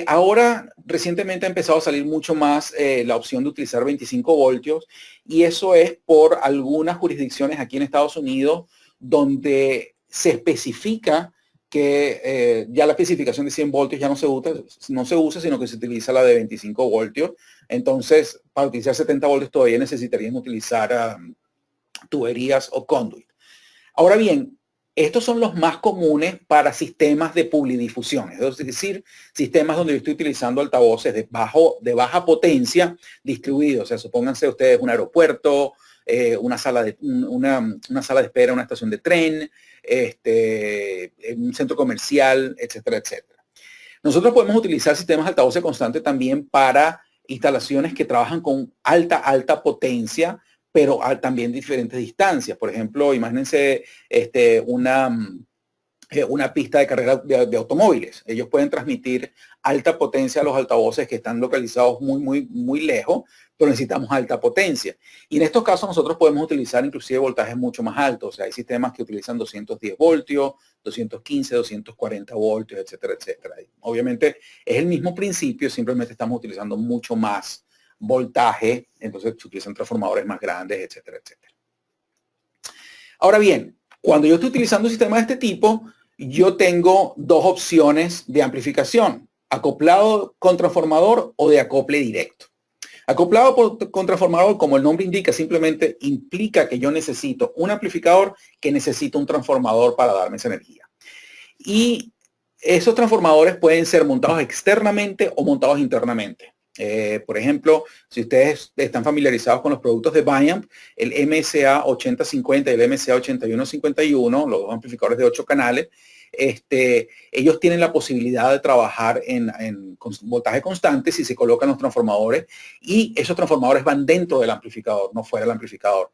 Ahora, recientemente ha empezado a salir mucho más la opción de utilizar 25 voltios y eso es por algunas jurisdicciones aquí en Estados Unidos donde se especifica que ya la especificación de 100 voltios ya no se usa, sino que se utiliza la de 25 voltios. Entonces, para utilizar 70 voltios todavía necesitarían utilizar tuberías o conduit. Ahora bien, estos son los más comunes para sistemas de publidifusión, es decir, sistemas donde yo estoy utilizando altavoces de baja potencia distribuidos. O sea, supónganse ustedes un aeropuerto, una sala de espera, una estación de tren, un centro comercial, etcétera, etcétera. Nosotros podemos utilizar sistemas de altavoces constantes también para instalaciones que trabajan con alta potencia, pero también diferentes distancias. Por ejemplo, imagínense una una pista de carrera de automóviles. Ellos pueden transmitir alta potencia a los altavoces que están localizados muy lejos, pero necesitamos alta potencia. Y en estos casos nosotros podemos utilizar inclusive voltajes mucho más altos. O sea, hay sistemas que utilizan 210 voltios, 215, 240 voltios, etcétera, etcétera. Y obviamente es el mismo principio, simplemente estamos utilizando mucho más voltaje, entonces se utilizan transformadores más grandes, etcétera, etcétera. Ahora bien, cuando yo estoy utilizando un sistema de este tipo, yo tengo dos opciones de amplificación: acoplado con transformador o de acople directo. Acoplado con transformador, como el nombre indica, simplemente implica que yo necesito un amplificador que necesita un transformador para darme esa energía. Y esos transformadores pueden ser montados externamente o montados internamente. Por ejemplo, si ustedes están familiarizados con los productos de Biamp, el MSA 8050 y el MSA 8151, los dos amplificadores de 8 canales, ellos tienen la posibilidad de trabajar en voltaje constante si se colocan los transformadores, y esos transformadores van dentro del amplificador, no fuera del amplificador.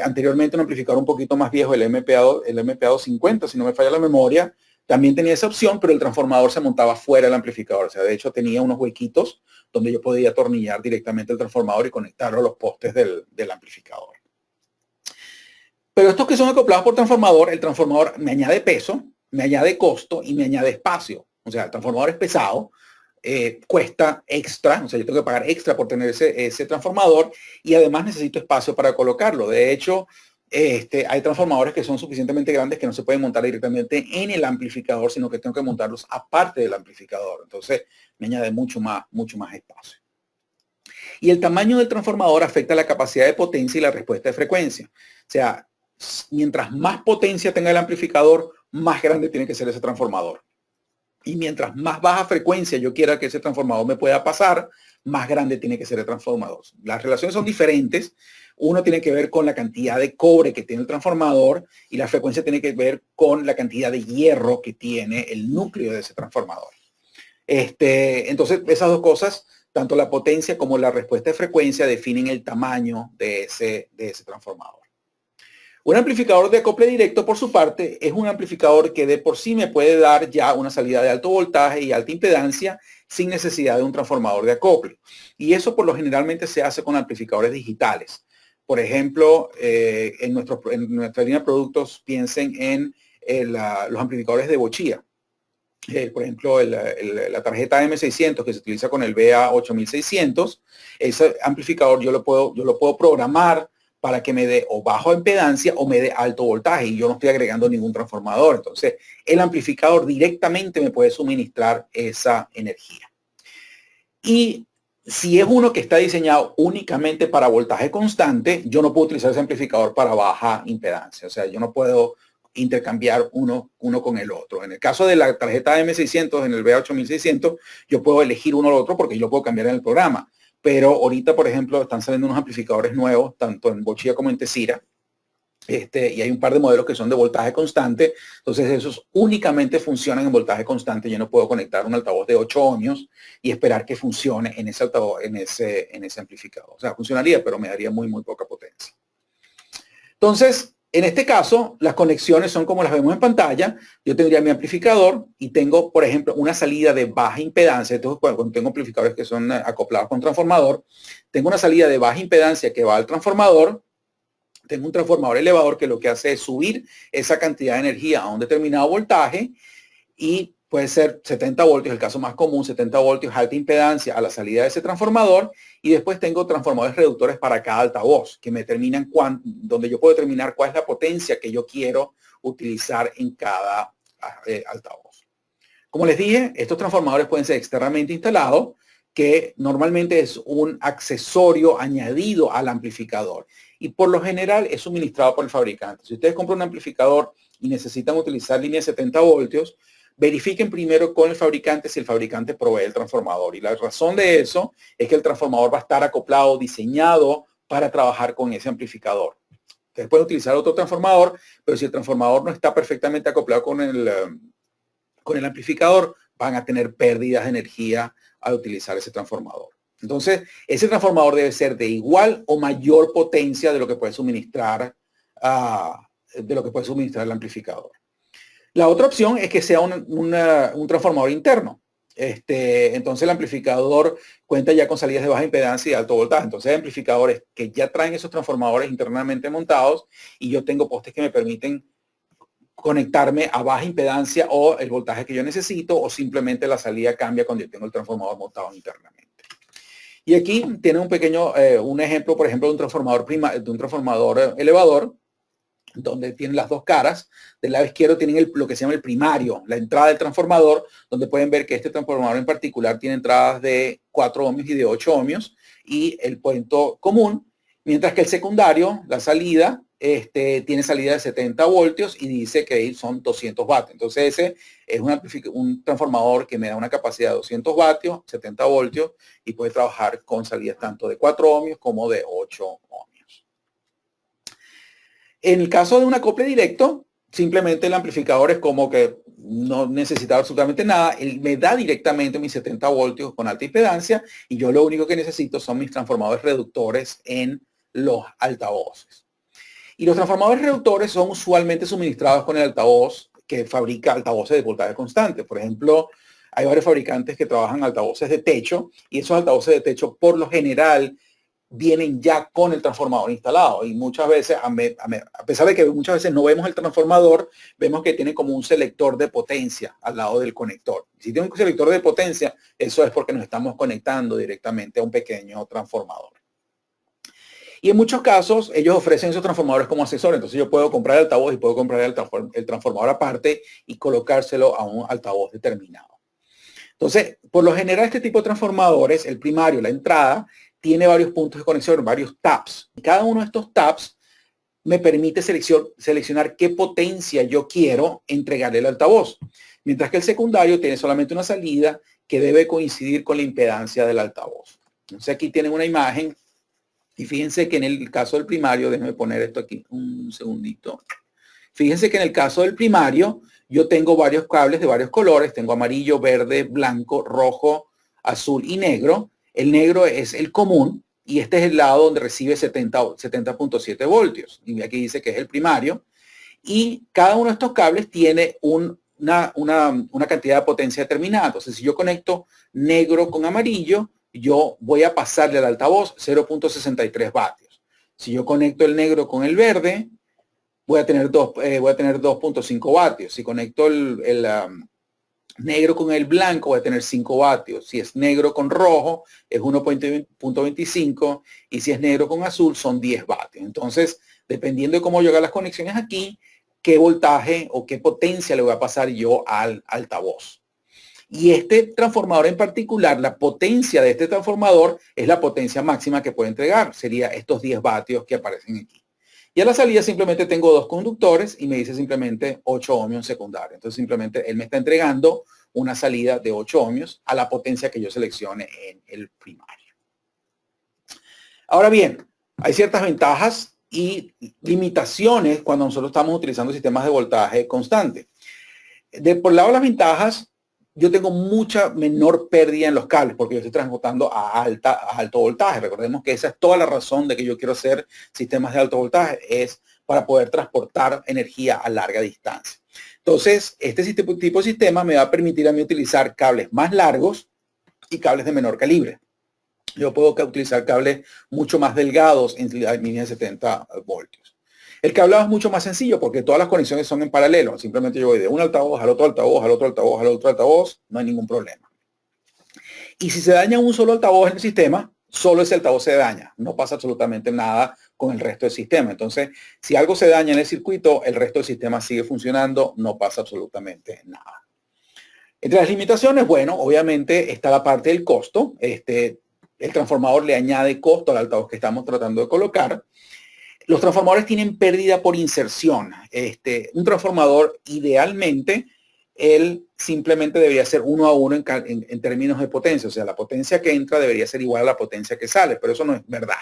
Anteriormente un amplificador un poquito más viejo, el MPA250, si no me falla la memoria, también tenía esa opción, pero el transformador se montaba fuera del amplificador. O sea, de hecho tenía unos huequitos donde yo podía atornillar directamente el transformador y conectarlo a los postes del amplificador. Pero estos que son acoplados por transformador, el transformador me añade peso, me añade costo y me añade espacio. O sea, el transformador es pesado, cuesta extra, o sea, yo tengo que pagar extra por tener ese transformador, y además necesito espacio para colocarlo. De hecho, hay transformadores que son suficientemente grandes que no se pueden montar directamente en el amplificador, sino que tengo que montarlos aparte del amplificador. Entonces me añade mucho más espacio. Y el tamaño del transformador afecta la capacidad de potencia y la respuesta de frecuencia. O sea, mientras más potencia tenga el amplificador, más grande tiene que ser ese transformador. Y mientras más baja frecuencia yo quiera que ese transformador me pueda pasar, más grande tiene que ser el transformador. Las relaciones son diferentes. Uno tiene que ver con la cantidad de cobre que tiene el transformador y la frecuencia tiene que ver con la cantidad de hierro que tiene el núcleo de ese transformador. Entonces, esas dos cosas, tanto la potencia como la respuesta de frecuencia, definen el tamaño de ese transformador. Un amplificador de acople directo, por su parte, es un amplificador que de por sí me puede dar ya una salida de alto voltaje y alta impedancia sin necesidad de un transformador de acople. Y eso por lo generalmente se hace con amplificadores digitales. Por ejemplo, en nuestra línea de productos, piensen en los amplificadores de bochía. Por ejemplo, la tarjeta M600 que se utiliza con el BA8600, ese amplificador yo lo puedo programar para que me dé o bajo impedancia o me dé alto voltaje, y yo no estoy agregando ningún transformador. Entonces, el amplificador directamente me puede suministrar esa energía. Y si es uno que está diseñado únicamente para voltaje constante, yo no puedo utilizar ese amplificador para baja impedancia. O sea, yo no puedo intercambiar uno con el otro. En el caso de la tarjeta M600, en el BA8600, yo puedo elegir uno o otro porque yo lo puedo cambiar en el programa. Pero ahorita, por ejemplo, están saliendo unos amplificadores nuevos, tanto en bochilla como en Tessira. Y hay un par de modelos que son de voltaje constante. Entonces, esos únicamente funcionan en voltaje constante. Yo no puedo conectar un altavoz de 8 ohmios y esperar que funcione en ese altavoz, en ese amplificador. O sea, funcionaría, pero me daría muy poca potencia. Entonces, en este caso, las conexiones son como las vemos en pantalla. Yo tendría mi amplificador y tengo, por ejemplo, una salida de baja impedancia. Entonces, cuando tengo amplificadores que son acoplados con transformador, tengo una salida de baja impedancia que va al transformador. Tengo un transformador elevador que lo que hace es subir esa cantidad de energía a un determinado voltaje, y puede ser 70 voltios, el caso más común, 70 voltios, alta impedancia a la salida de ese transformador. Y después tengo transformadores reductores para cada altavoz que me determinan donde yo puedo determinar cuál es la potencia que yo quiero utilizar en cada altavoz. Como les dije, estos transformadores pueden ser externamente instalados, que normalmente es un accesorio añadido al amplificador, y por lo general es suministrado por el fabricante. Si ustedes compran un amplificador y necesitan utilizar línea de 70 voltios, verifiquen primero con el fabricante si el fabricante provee el transformador. Y la razón de eso es que el transformador va a estar acoplado, diseñado para trabajar con ese amplificador. Ustedes pueden utilizar otro transformador, pero si el transformador no está perfectamente acoplado con el amplificador, van a tener pérdidas de energía al utilizar ese transformador. Entonces, ese transformador debe ser de igual o mayor potencia de lo que puede suministrar el amplificador. La otra opción es que sea un transformador interno. Entonces el amplificador cuenta ya con salidas de baja impedancia y de alto voltaje. Entonces hay amplificadores que ya traen esos transformadores internamente montados y yo tengo postes que me permiten conectarme a baja impedancia o el voltaje que yo necesito, o simplemente la salida cambia cuando yo tengo el transformador montado internamente. Y aquí tiene un pequeño, un ejemplo, por ejemplo, de un transformador elevador, donde tienen las dos caras. Del lado izquierdo tienen lo que se llama el primario, la entrada del transformador, donde pueden ver que este transformador en particular tiene entradas de 4 ohmios y de 8 ohmios y el puente común, mientras que el secundario, la salida, tiene salida de 70 voltios y dice que son 200 vatios. Entonces ese es un transformador que me da una capacidad de 200 vatios, 70 voltios y puede trabajar con salidas tanto de 4 ohmios como de 8 ohmios. En el caso de un acople directo, simplemente el amplificador es como que no necesita absolutamente nada. Él me da directamente mis 70 voltios con alta impedancia y yo lo único que necesito son mis transformadores reductores en los altavoces. Y los transformadores reductores son usualmente suministrados con el altavoz que fabrica altavoces de voltaje constante. Por ejemplo, hay varios fabricantes que trabajan altavoces de techo y esos altavoces de techo por lo general vienen ya con el transformador instalado y muchas veces, a pesar de que muchas veces no vemos el transformador, vemos que tiene como un selector de potencia al lado del conector. Si tiene un selector de potencia, eso es porque nos estamos conectando directamente a un pequeño transformador. Y en muchos casos ellos ofrecen esos transformadores como accesorios. Entonces yo puedo comprar el altavoz y puedo comprar el transformador aparte y colocárselo a un altavoz determinado. Entonces, por lo general este tipo de transformadores, el primario, la entrada, tiene varios puntos de conexión, varios taps. Y cada uno de estos taps me permite seleccionar qué potencia yo quiero entregarle al altavoz. Mientras que el secundario tiene solamente una salida que debe coincidir con la impedancia del altavoz. Entonces aquí tienen una imagen. Y fíjense que en el caso del primario, déjenme poner esto aquí un segundito. Fíjense que en el caso del primario, yo tengo varios cables de varios colores. Tengo amarillo, verde, blanco, rojo, azul y negro. El negro es el común y este es el lado donde recibe 70.7 voltios. Y aquí dice que es el primario. Y cada uno de estos cables tiene una cantidad de potencia determinada. Entonces, si yo conecto negro con amarillo, yo voy a pasarle al altavoz 0.63 vatios. Si yo conecto el negro con el verde, voy a tener 2.5 vatios. Si conecto el negro con el blanco, voy a tener 5 vatios. Si es negro con rojo, es 1.25. Y si es negro con azul, son 10 vatios. Entonces, dependiendo de cómo yo haga las conexiones aquí, qué voltaje o qué potencia le voy a pasar yo al altavoz. Y este transformador en particular, la potencia de este transformador es la potencia máxima que puede entregar. Sería estos 10 vatios que aparecen aquí. Y a la salida simplemente tengo dos conductores y me dice simplemente 8 ohmios secundario. Entonces simplemente él me está entregando una salida de 8 ohmios a la potencia que yo seleccione en el primario. Ahora bien, hay ciertas ventajas y limitaciones cuando nosotros estamos utilizando sistemas de voltaje constante. Por el lado de las ventajas, yo tengo mucha menor pérdida en los cables porque yo estoy transportando a alto voltaje. Recordemos que esa es toda la razón de que yo quiero hacer sistemas de alto voltaje, es para poder transportar energía a larga distancia. Entonces, este tipo de sistema me va a permitir a mí utilizar cables más largos y cables de menor calibre. Yo puedo utilizar cables mucho más delgados en línea de 70 voltios. El cableado es mucho más sencillo porque todas las conexiones son en paralelo. Simplemente yo voy de un altavoz al otro altavoz, al otro altavoz, al otro altavoz. No hay ningún problema. Y si se daña un solo altavoz en el sistema, solo ese altavoz se daña. No pasa absolutamente nada con el resto del sistema. Entonces, si algo se daña en el circuito, el resto del sistema sigue funcionando. No pasa absolutamente nada. Entre las limitaciones, bueno, obviamente está la parte del costo. El transformador le añade costo al altavoz que estamos tratando de colocar. Los transformadores tienen pérdida por inserción. Un transformador, idealmente, él simplemente debería ser 1 a 1 en términos de potencia. O sea, la potencia que entra debería ser igual a la potencia que sale, pero eso no es verdad.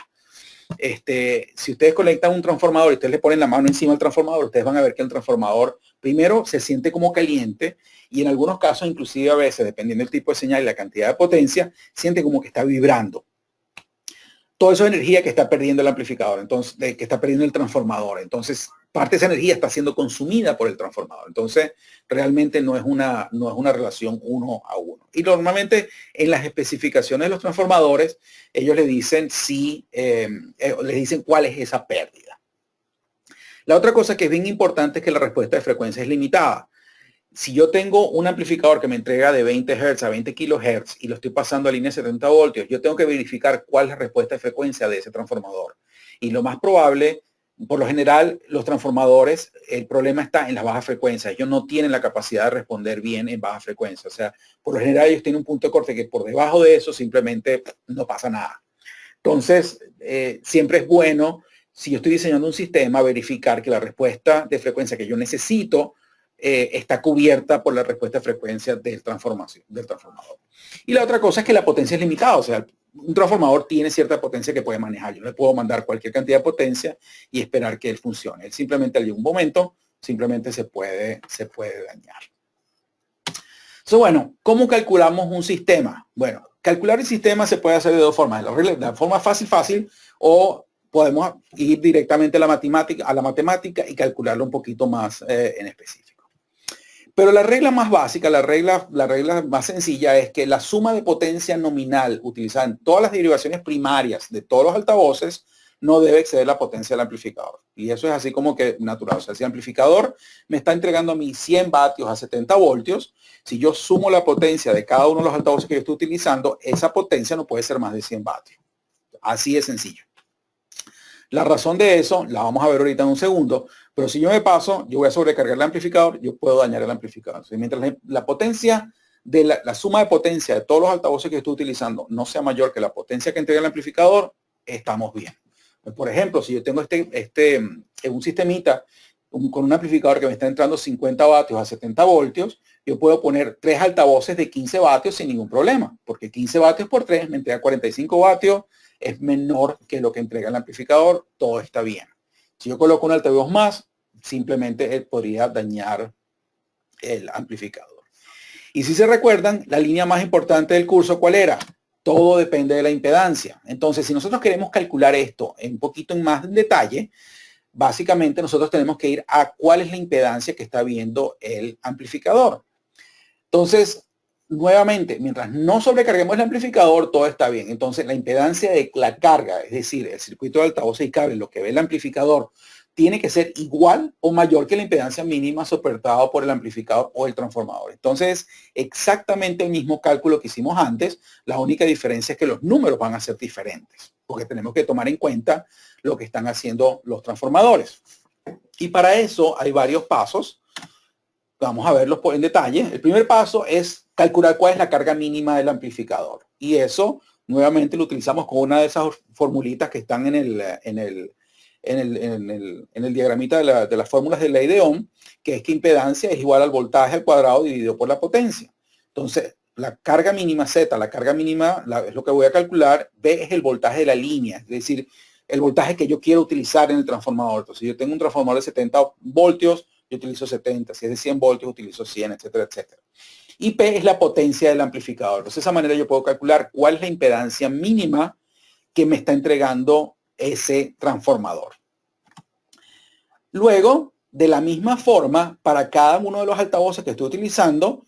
Si ustedes conectan un transformador y ustedes le ponen la mano encima del transformador, ustedes van a ver que el transformador primero se siente como caliente y en algunos casos, inclusive a veces, dependiendo del tipo de señal y la cantidad de potencia, siente como que está vibrando. Todo eso es energía que está perdiendo el amplificador, entonces, que está perdiendo el transformador. Entonces, parte de esa energía está siendo consumida por el transformador. Entonces, realmente no es una relación 1 a 1. Y normalmente en las especificaciones de los transformadores, ellos le dicen les dicen cuál es esa pérdida. La otra cosa que es bien importante es que la respuesta de frecuencia es limitada. Si yo tengo un amplificador que me entrega de 20 Hz a 20 kHz y lo estoy pasando a línea de 70 voltios, yo tengo que verificar cuál es la respuesta de frecuencia de ese transformador. Y lo más probable, por lo general, los transformadores, el problema está en las bajas frecuencias. Ellos no tienen la capacidad de responder bien en baja frecuencia. O sea, por lo general ellos tienen un punto de corte que por debajo de eso simplemente no pasa nada. Entonces, siempre es bueno, si yo estoy diseñando un sistema, verificar que la respuesta de frecuencia que yo necesito está cubierta por la respuesta de frecuencia del transformador. Y la otra cosa es que la potencia es limitada, o sea, un transformador tiene cierta potencia que puede manejar. Yo no le puedo mandar cualquier cantidad de potencia y esperar que él funcione. Él simplemente al un momento, simplemente se puede dañar. So, bueno, ¿cómo calculamos un sistema? Bueno, calcular el sistema se puede hacer de dos formas. De la forma fácil, o podemos ir directamente a la matemática y calcularlo un poquito más en específico. Pero la regla más básica, la regla más sencilla es que la suma de potencia nominal utilizada en todas las derivaciones primarias de todos los altavoces no debe exceder la potencia del amplificador. Y eso es así como que natural. O sea, si el amplificador me está entregando a mí 100 vatios a 70 voltios, si yo sumo la potencia de cada uno de los altavoces que yo estoy utilizando, esa potencia no puede ser más de 100 vatios. Así de sencillo. La razón de eso la vamos a ver ahorita en un segundo, pero si yo me paso, yo voy a sobrecargar el amplificador, yo puedo dañar el amplificador. O sea, mientras la potencia de la suma de potencia de todos los altavoces que estoy utilizando no sea mayor que la potencia que entrega el amplificador, estamos bien. Por ejemplo, si yo tengo un sistemita con un amplificador que me está entrando 50 vatios a 70 voltios, yo puedo poner 3 altavoces de 15 vatios sin ningún problema, porque 15 vatios por 3 me entrega 45 vatios, es menor que lo que entrega el amplificador, todo está bien. Si yo coloco un altavoz más, simplemente él podría dañar el amplificador. Y si se recuerdan, la línea más importante del curso, ¿cuál era? Todo depende de la impedancia. Entonces, si nosotros queremos calcular esto un poquito más en detalle, básicamente nosotros tenemos que ir a cuál es la impedancia que está viendo el amplificador. Entonces, nuevamente, mientras no sobrecarguemos el amplificador, todo está bien. Entonces, la impedancia de la carga, es decir, el circuito de altavoces y cables, lo que ve el amplificador, tiene que ser igual o mayor que la impedancia mínima soportada por el amplificador o el transformador. Entonces, exactamente el mismo cálculo que hicimos antes, la única diferencia es que los números van a ser diferentes, porque tenemos que tomar en cuenta lo que están haciendo los transformadores. Y para eso hay varios pasos. Vamos a verlos en detalle. El primer paso es calcular cuál es la carga mínima del amplificador. Y eso, nuevamente, lo utilizamos con una de esas formulitas que están en el diagramita de las fórmulas de ley de Ohm, que es que impedancia es igual al voltaje al cuadrado dividido por la potencia. Entonces, la carga mínima Z, la carga mínima es lo que voy a calcular. B es el voltaje de la línea, es decir, el voltaje que yo quiero utilizar en el transformador. Entonces, si yo tengo un transformador de 70 voltios, yo utilizo 70. Si es de 100 voltios, utilizo 100, etcétera, etcétera. Y P es la potencia del amplificador. Entonces, de esa manera yo puedo calcular cuál es la impedancia mínima que me está entregando ese transformador. Luego, de la misma forma, para cada uno de los altavoces que estoy utilizando,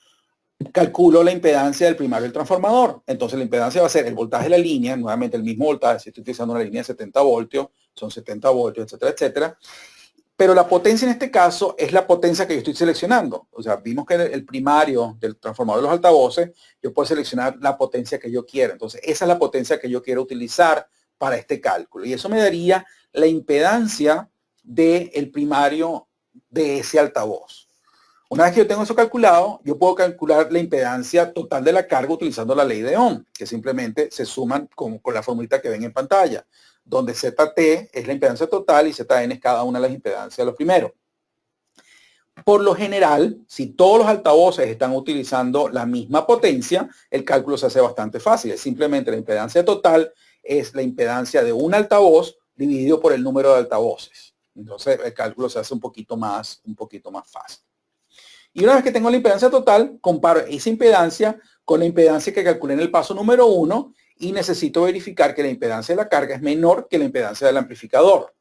calculo la impedancia del primario del transformador. Entonces, la impedancia va a ser el voltaje de la línea, nuevamente el mismo voltaje, si estoy utilizando una línea de 70 voltios, son 70 voltios, etcétera, etcétera. Pero la potencia en este caso es la potencia que yo estoy seleccionando. O sea, vimos que el primario del transformador de los altavoces, yo puedo seleccionar la potencia que yo quiero. Entonces, esa es la potencia que yo quiero utilizar para este cálculo. Y eso me daría la impedancia del primario de ese altavoz. Una vez que yo tengo eso calculado, yo puedo calcular la impedancia total de la carga utilizando la ley de Ohm, que simplemente se suman con la formulita que ven en pantalla, donde ZT es la impedancia total y ZN es cada una de las impedancias de los primeros. Por lo general, si todos los altavoces están utilizando la misma potencia, el cálculo se hace bastante fácil. Es simplemente la impedancia total es la impedancia de un altavoz dividido por el número de altavoces. Entonces el cálculo se hace un poquito más fácil. Y una vez que tengo la impedancia total, comparo esa impedancia con la impedancia que calculé en el paso número 1 y necesito verificar que la impedancia de la carga es menor que la impedancia del amplificador.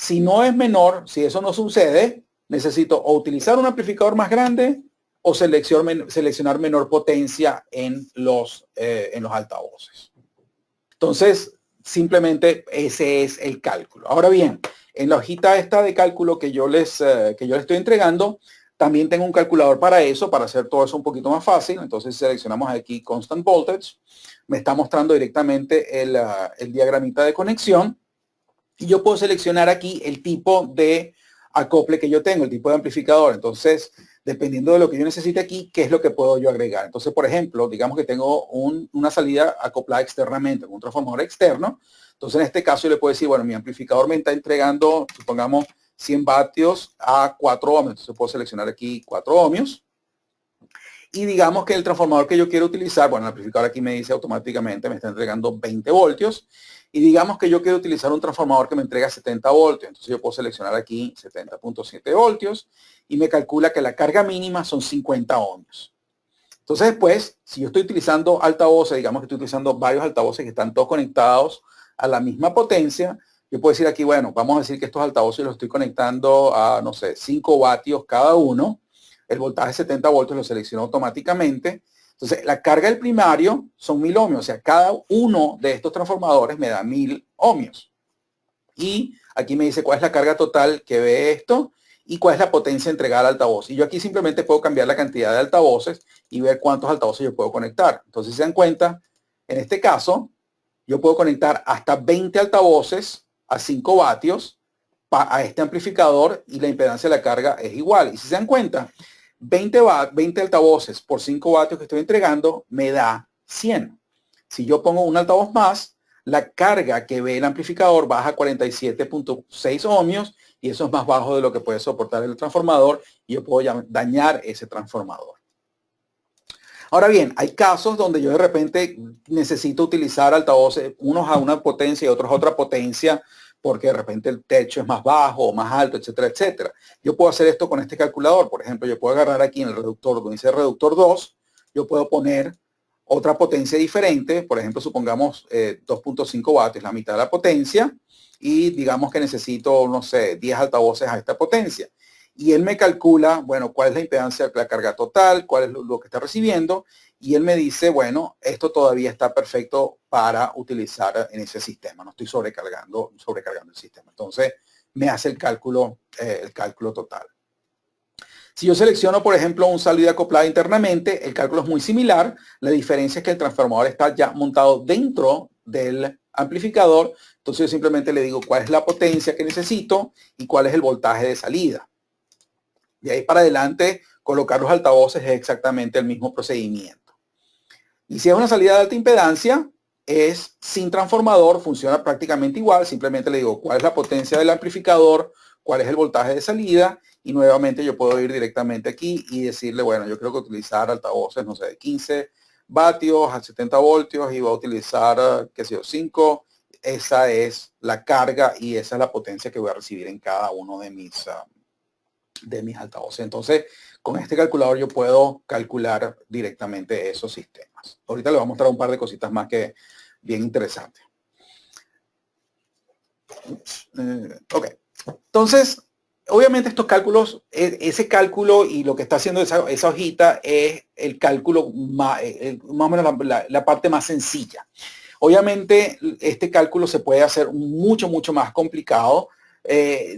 Si no es menor, si eso no sucede, necesito o utilizar un amplificador más grande o seleccionar menor potencia en los altavoces. Entonces, simplemente ese es el cálculo. Ahora bien, en la hojita esta de cálculo que yo les estoy entregando, también tengo un calculador para eso, para hacer todo eso un poquito más fácil. Entonces seleccionamos aquí Constant Voltage. Me está mostrando directamente el diagramita de conexión. Y yo puedo seleccionar aquí el tipo de acople que yo tengo, el tipo de amplificador. Entonces, dependiendo de lo que yo necesite aquí, ¿qué es lo que puedo yo agregar? Entonces, por ejemplo, digamos que tengo una salida acoplada externamente, con un transformador externo. Entonces, en este caso, yo le puedo decir, bueno, mi amplificador me está entregando, supongamos, 100 vatios a 4 ohmios. Entonces, puedo seleccionar aquí 4 ohmios. Y digamos que el transformador que yo quiero utilizar, bueno, el amplificador aquí me dice automáticamente, me está entregando 20 voltios. Y digamos que yo quiero utilizar un transformador que me entrega 70 voltios. Entonces yo puedo seleccionar aquí 70.7 voltios y me calcula que la carga mínima son 50 ohmios. Entonces después, si yo estoy utilizando altavoces, digamos que estoy utilizando varios altavoces que están todos conectados a la misma potencia, yo puedo decir aquí, bueno, vamos a decir que estos altavoces los estoy conectando a, no sé, 5 vatios cada uno. El voltaje 70 voltios lo selecciono automáticamente. Entonces, la carga del primario son 1000 ohmios. O sea, cada uno de estos transformadores me da 1000 ohmios. Y aquí me dice cuál es la carga total que ve esto y cuál es la potencia entregada al altavoz. Y yo aquí simplemente puedo cambiar la cantidad de altavoces y ver cuántos altavoces yo puedo conectar. Entonces, si se dan cuenta, en este caso, yo puedo conectar hasta 20 altavoces a 5 vatios a este amplificador y la impedancia de la carga es igual. Y si se dan cuenta, 20 altavoces por 5 vatios que estoy entregando me da 100. Si yo pongo un altavoz más, la carga que ve el amplificador baja a 47.6 ohmios y eso es más bajo de lo que puede soportar el transformador y yo puedo dañar ese transformador. Ahora bien, hay casos donde yo de repente necesito utilizar altavoces, unos a una potencia y otros a otra potencia, porque de repente el techo es más bajo o más alto, etcétera, etcétera. Yo puedo hacer esto con este calculador. Por ejemplo, yo puedo agarrar aquí en el reductor, donde dice reductor 2, yo puedo poner otra potencia diferente. Por ejemplo, supongamos 2.5 vatios, la mitad de la potencia, y digamos que necesito, no sé, 10 altavoces a esta potencia. Y él me calcula, bueno, cuál es la impedancia, la carga total, cuál es lo que está recibiendo. Y él me dice, bueno, esto todavía está perfecto para utilizar en ese sistema. No estoy sobrecargando el sistema. Entonces, me hace el cálculo total. Si yo selecciono, por ejemplo, un salida acoplada internamente, el cálculo es muy similar. La diferencia es que el transformador está ya montado dentro del amplificador. Entonces, yo simplemente le digo cuál es la potencia que necesito y cuál es el voltaje de salida. De ahí para adelante, colocar los altavoces es exactamente el mismo procedimiento. Y si es una salida de alta impedancia, es sin transformador, funciona prácticamente igual. Simplemente le digo cuál es la potencia del amplificador, cuál es el voltaje de salida y nuevamente yo puedo ir directamente aquí y decirle, bueno, yo creo que utilizar altavoces, no sé, de 15 vatios a 70 voltios y voy a utilizar, qué sé yo, 5. Esa es la carga y esa es la potencia que voy a recibir en cada uno de mis altavoces. Entonces, con este calculador yo puedo calcular directamente esos sistemas. Ahorita les voy a mostrar un par de cositas más que bien interesantes. Ok. Entonces, obviamente estos cálculos, ese cálculo y lo que está haciendo esa hojita es el cálculo más o menos la parte más sencilla. Obviamente, este cálculo se puede hacer mucho, mucho más complicado.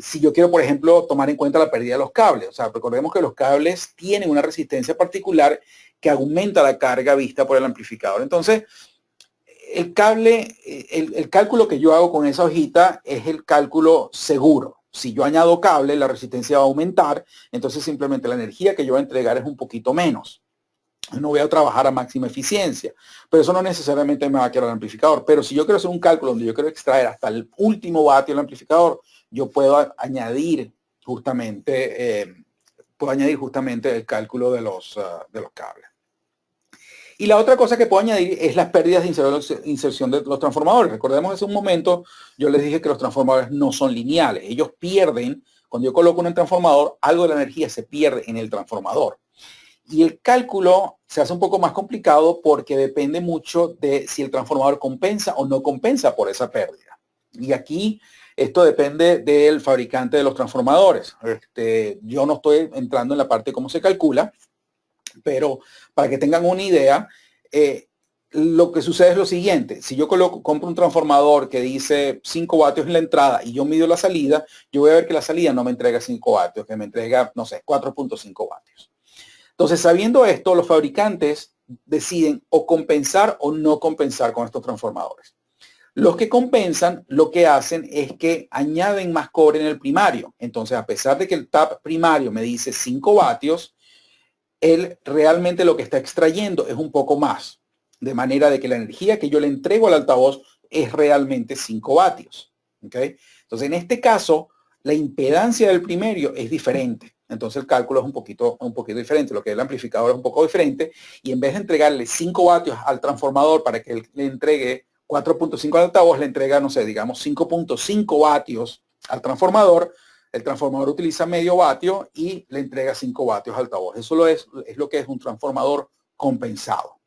Si yo quiero, por ejemplo, tomar en cuenta la pérdida de los cables. O sea, recordemos que los cables tienen una resistencia particular que aumenta la carga vista por el amplificador. Entonces, el cálculo que yo hago con esa hojita es el cálculo seguro. Si yo añado cable, la resistencia va a aumentar, entonces simplemente la energía que yo voy a entregar es un poquito menos. No voy a trabajar a máxima eficiencia, pero eso no necesariamente me va a quedar el amplificador. Pero si yo quiero hacer un cálculo donde yo quiero extraer hasta el último vatio del amplificador, yo puedo añadir justamente, el cálculo de los cables. Y la otra cosa que puedo añadir es las pérdidas de inserción de los transformadores. Recordemos hace un momento, yo les dije que los transformadores no son lineales. Ellos pierden, cuando yo coloco un transformador, algo de la energía se pierde en el transformador. Y el cálculo se hace un poco más complicado porque depende mucho de si el transformador compensa o no compensa por esa pérdida. Y aquí Esto depende del fabricante de los transformadores. Yo no estoy entrando en la parte de cómo se calcula, pero para que tengan una idea, lo que sucede es lo siguiente. Si yo compro un transformador que dice 5 vatios en la entrada y yo mido la salida, yo voy a ver que la salida no me entrega 5 vatios, que me entrega, no sé, 4.5 vatios. Entonces, sabiendo esto, los fabricantes deciden o compensar o no compensar con estos transformadores. Los que compensan, lo que hacen es que añaden más cobre en el primario. Entonces, a pesar de que el tap primario me dice 5 vatios, él realmente lo que está extrayendo es un poco más. De manera de que la energía que yo le entrego al altavoz es realmente 5 vatios. ¿Okay? Entonces, en este caso, la impedancia del primario es diferente. Entonces el cálculo es un poquito diferente. Lo que es el amplificador es un poco diferente. Y en vez de entregarle 5 vatios al transformador para que él le entregue 4.5 al altavoz, le entrega, no sé, digamos 5.5 vatios al transformador. El transformador utiliza medio vatio y le entrega 5 vatios al altavoz. Eso es lo que es un transformador compensado.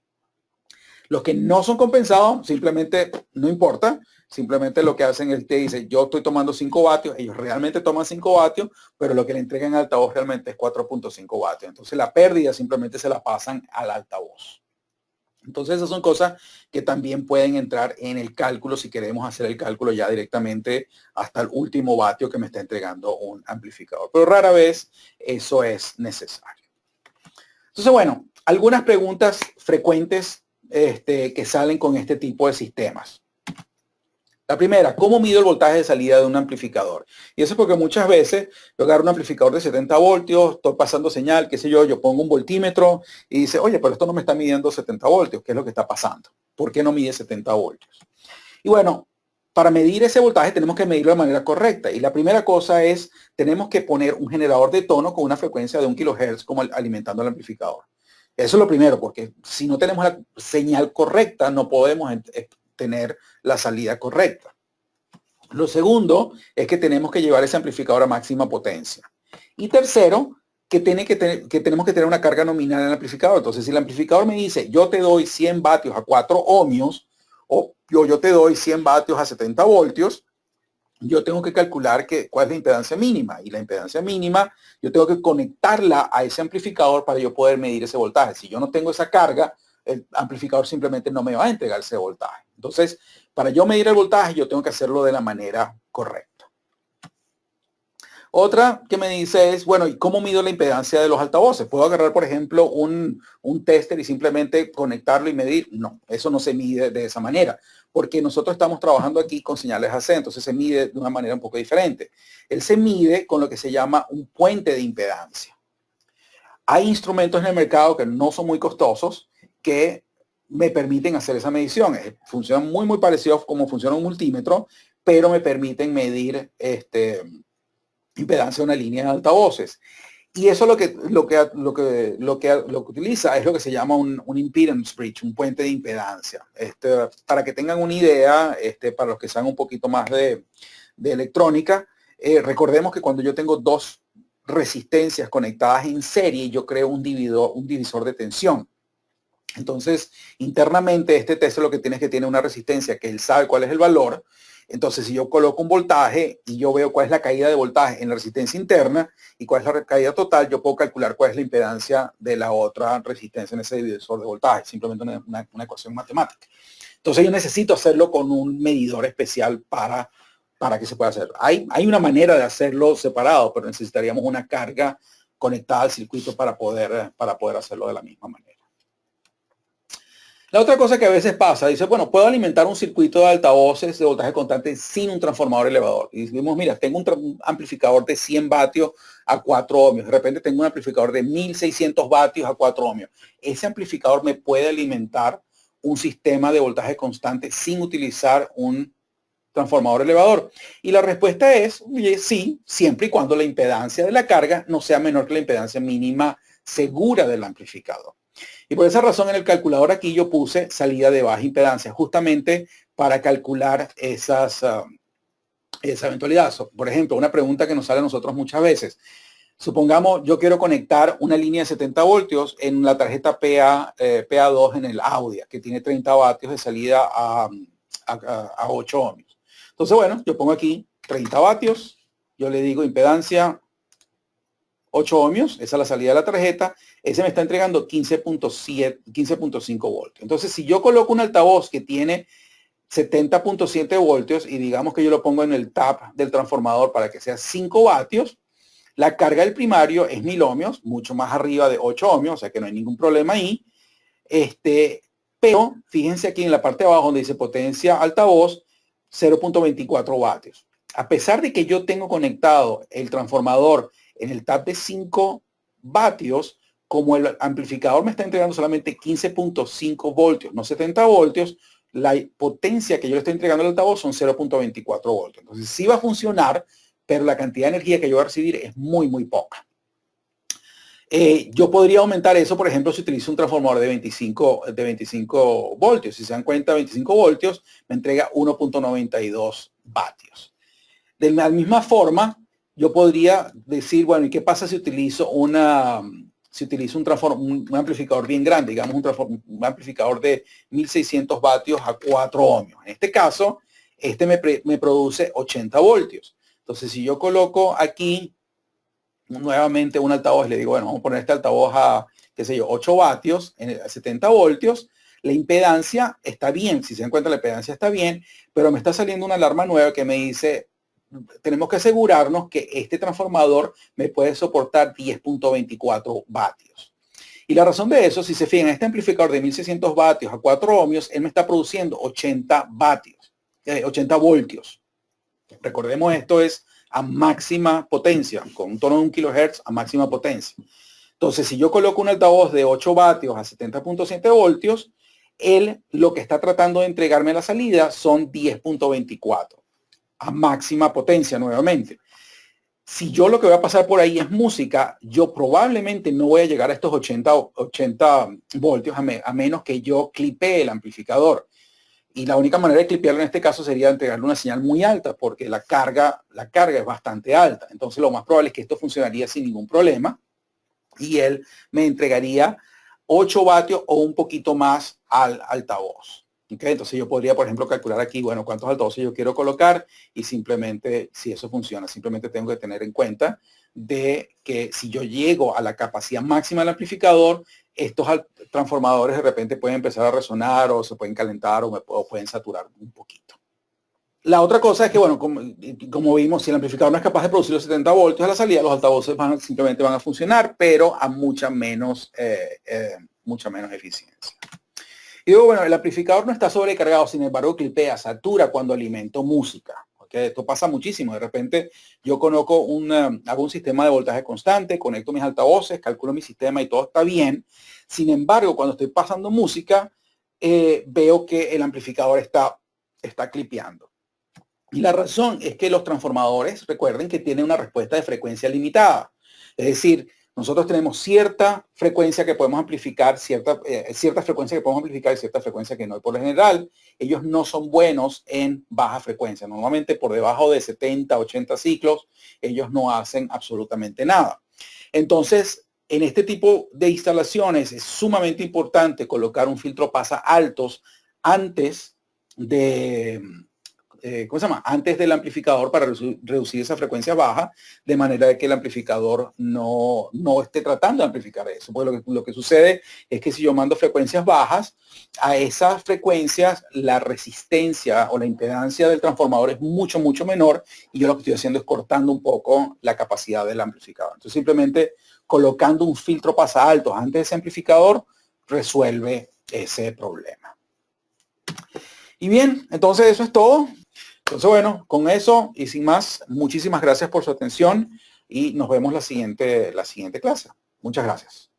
Los que no son compensados, simplemente no importa. Simplemente lo que hacen es que dice, yo estoy tomando 5 vatios, ellos realmente toman 5 vatios, pero lo que le entregan al altavoz realmente es 4.5 vatios. Entonces la pérdida simplemente se la pasan al altavoz. Entonces esas son cosas que también pueden entrar en el cálculo si queremos hacer el cálculo ya directamente hasta el último vatio que me está entregando un amplificador. Pero rara vez eso es necesario. Entonces, bueno, algunas preguntas frecuentes que salen con este tipo de sistemas. La primera, ¿cómo mido el voltaje de salida de un amplificador? Y eso es porque muchas veces yo agarro un amplificador de 70 voltios, estoy pasando señal, qué sé yo pongo un voltímetro y dice, oye, pero esto no me está midiendo 70 voltios, ¿qué es lo que está pasando? ¿Por qué no mide 70 voltios? Y bueno, para medir ese voltaje tenemos que medirlo de manera correcta. Y la primera cosa es, tenemos que poner un generador de tono con una frecuencia de 1 kHz como alimentando el amplificador. Eso es lo primero, porque si no tenemos la señal correcta, no podemos tener la salida correcta. Lo segundo es que tenemos que llevar ese amplificador a máxima potencia. Y tercero, que tenemos que tener una carga nominal en el amplificador. Entonces, si el amplificador me dice, yo te doy 100 vatios a 4 ohmios, o yo te doy 100 vatios a 70 voltios, yo tengo que calcular cuál es la impedancia mínima. Y la impedancia mínima, yo tengo que conectarla a ese amplificador para yo poder medir ese voltaje. Si yo no tengo esa carga, el amplificador simplemente no me va a entregar ese voltaje. Entonces, para yo medir el voltaje, yo tengo que hacerlo de la manera correcta. Otra que me dice es, bueno, ¿y cómo mido la impedancia de los altavoces? ¿Puedo agarrar, por ejemplo, un tester y simplemente conectarlo y medir? No, eso no se mide de esa manera, porque nosotros estamos trabajando aquí con señales AC, entonces se mide de una manera un poco diferente. Él se mide con lo que se llama un puente de impedancia. Hay instrumentos en el mercado que no son muy costosos, que me permiten hacer esa medición. Funcionan muy parecidos como funciona un multímetro, pero me permiten medir impedancia de una línea de altavoces. Y eso lo que utiliza es lo que se llama un impedance bridge, un puente de impedancia. Para que tengan una idea, para los que saben un poquito más de electrónica, recordemos que cuando yo tengo dos resistencias conectadas en serie, yo creo un divisor de tensión. Entonces, internamente este tester lo que tiene es que tiene una resistencia que él sabe cuál es el valor. Entonces, si yo coloco un voltaje y yo veo cuál es la caída de voltaje en la resistencia interna y cuál es la caída total, yo puedo calcular cuál es la impedancia de la otra resistencia en ese divisor de voltaje, simplemente una ecuación matemática. Entonces, yo necesito hacerlo con un medidor especial para que se pueda hacer. Hay una manera de hacerlo separado, pero necesitaríamos una carga conectada al circuito para poder hacerlo de la misma manera. La otra cosa que a veces pasa, dice, bueno, puedo alimentar un circuito de altavoces de voltaje constante sin un transformador elevador. Y decimos, mira, tengo un amplificador de 100 vatios a 4 ohmios. De repente tengo un amplificador de 1600 vatios a 4 ohmios. Ese amplificador me puede alimentar un sistema de voltaje constante sin utilizar un transformador elevador. Y la respuesta es sí, siempre y cuando la impedancia de la carga no sea menor que la impedancia mínima segura del amplificador. Y por esa razón en el calculador aquí yo puse salida de baja impedancia, justamente para calcular esa eventualidad. Por ejemplo, una pregunta que nos sale a nosotros muchas veces. Supongamos yo quiero conectar una línea de 70 voltios en la tarjeta PA2 en el Audi, que tiene 30 vatios de salida a 8 ohmios. Entonces, bueno, yo pongo aquí 30 vatios. Yo le digo impedancia 8 ohmios, esa es la salida de la tarjeta. Ese me está entregando 15.5 voltios. Entonces, si yo coloco un altavoz que tiene 70.7 voltios y digamos que yo lo pongo en el tap del transformador para que sea 5 vatios, la carga del primario es 1000 ohmios, mucho más arriba de 8 ohmios, o sea que no hay ningún problema ahí. Pero fíjense aquí en la parte de abajo donde dice potencia altavoz, 0.24 vatios. A pesar de que yo tengo conectado el transformador en el tap de 5 vatios, como el amplificador me está entregando solamente 15.5 voltios, no 70 voltios, la potencia que yo le estoy entregando al altavoz son 0.24 voltios. Entonces sí va a funcionar, pero la cantidad de energía que yo voy a recibir es muy, muy poca. Yo podría aumentar eso, por ejemplo, si utilizo un transformador de 25 voltios. Si se dan cuenta, 25 voltios me entrega 1.92 vatios. De la misma forma, yo podría decir, bueno, ¿y qué pasa si utilizo un amplificador bien grande, digamos un amplificador de 1600 vatios a 4 ohmios? En este caso, me produce 80 voltios. Entonces, si yo coloco aquí nuevamente un altavoz, le digo, bueno, vamos a poner este altavoz a, qué sé yo, 8 vatios, a 70 voltios, la impedancia está bien, si se dan cuenta la impedancia está bien, pero me está saliendo una alarma nueva que me dice, tenemos que asegurarnos que este transformador me puede soportar 10.24 vatios. Y la razón de eso, si se fijan, este amplificador de 1600 vatios a 4 ohmios, él me está produciendo 80 vatios, 80 voltios. Recordemos, esto es a máxima potencia, con un tono de 1 kHz a máxima potencia. Entonces, si yo coloco un altavoz de 8 vatios a 70.7 voltios, él lo que está tratando de entregarme a la salida son 10.24 a máxima potencia nuevamente. Si yo lo que voy a pasar por ahí es música, yo probablemente no voy a llegar a estos 80 voltios a menos que yo clipee el amplificador. Y la única manera de clipearlo en este caso sería entregarle una señal muy alta, porque la carga es bastante alta. Entonces lo más probable es que esto funcionaría sin ningún problema y él me entregaría 8 vatios o un poquito más al altavoz. ¿Okay? Entonces yo podría, por ejemplo, calcular aquí, bueno, cuántos altavoces yo quiero colocar y simplemente, si eso funciona, simplemente tengo que tener en cuenta de que si yo llego a la capacidad máxima del amplificador, estos transformadores de repente pueden empezar a resonar o se pueden calentar o pueden saturar un poquito. La otra cosa es que, bueno, como vimos, si el amplificador no es capaz de producir los 70 voltios a la salida, los altavoces simplemente van a funcionar, pero a mucha menos eficiencia. Y digo, bueno, el amplificador no está sobrecargado, sin embargo, clipea, satura cuando alimento música. ¿Okay? Esto pasa muchísimo. De repente yo hago un sistema de voltaje constante, conecto mis altavoces, calculo mi sistema y todo está bien. Sin embargo, cuando estoy pasando música, veo que el amplificador está clipeando. Y la razón es que los transformadores, recuerden que tienen una respuesta de frecuencia limitada. Es decir, nosotros tenemos cierta frecuencia que podemos amplificar, cierta frecuencia que podemos amplificar y cierta frecuencia que no. Y por lo general, ellos no son buenos en baja frecuencia. Normalmente por debajo de 70, 80 ciclos, ellos no hacen absolutamente nada. Entonces, en este tipo de instalaciones es sumamente importante colocar un filtro pasa altos antes de... antes del amplificador para reducir esa frecuencia baja, de manera de que el amplificador no esté tratando de amplificar eso. Pues lo que sucede es que si yo mando frecuencias bajas, a esas frecuencias la resistencia o la impedancia del transformador es mucho, mucho menor y yo lo que estoy haciendo es cortando un poco la capacidad del amplificador. Entonces simplemente colocando un filtro pasa altos antes de ese amplificador resuelve ese problema. Y bien, entonces eso es todo. Entonces, bueno, con eso y sin más, muchísimas gracias por su atención y nos vemos la siguiente clase. Muchas gracias.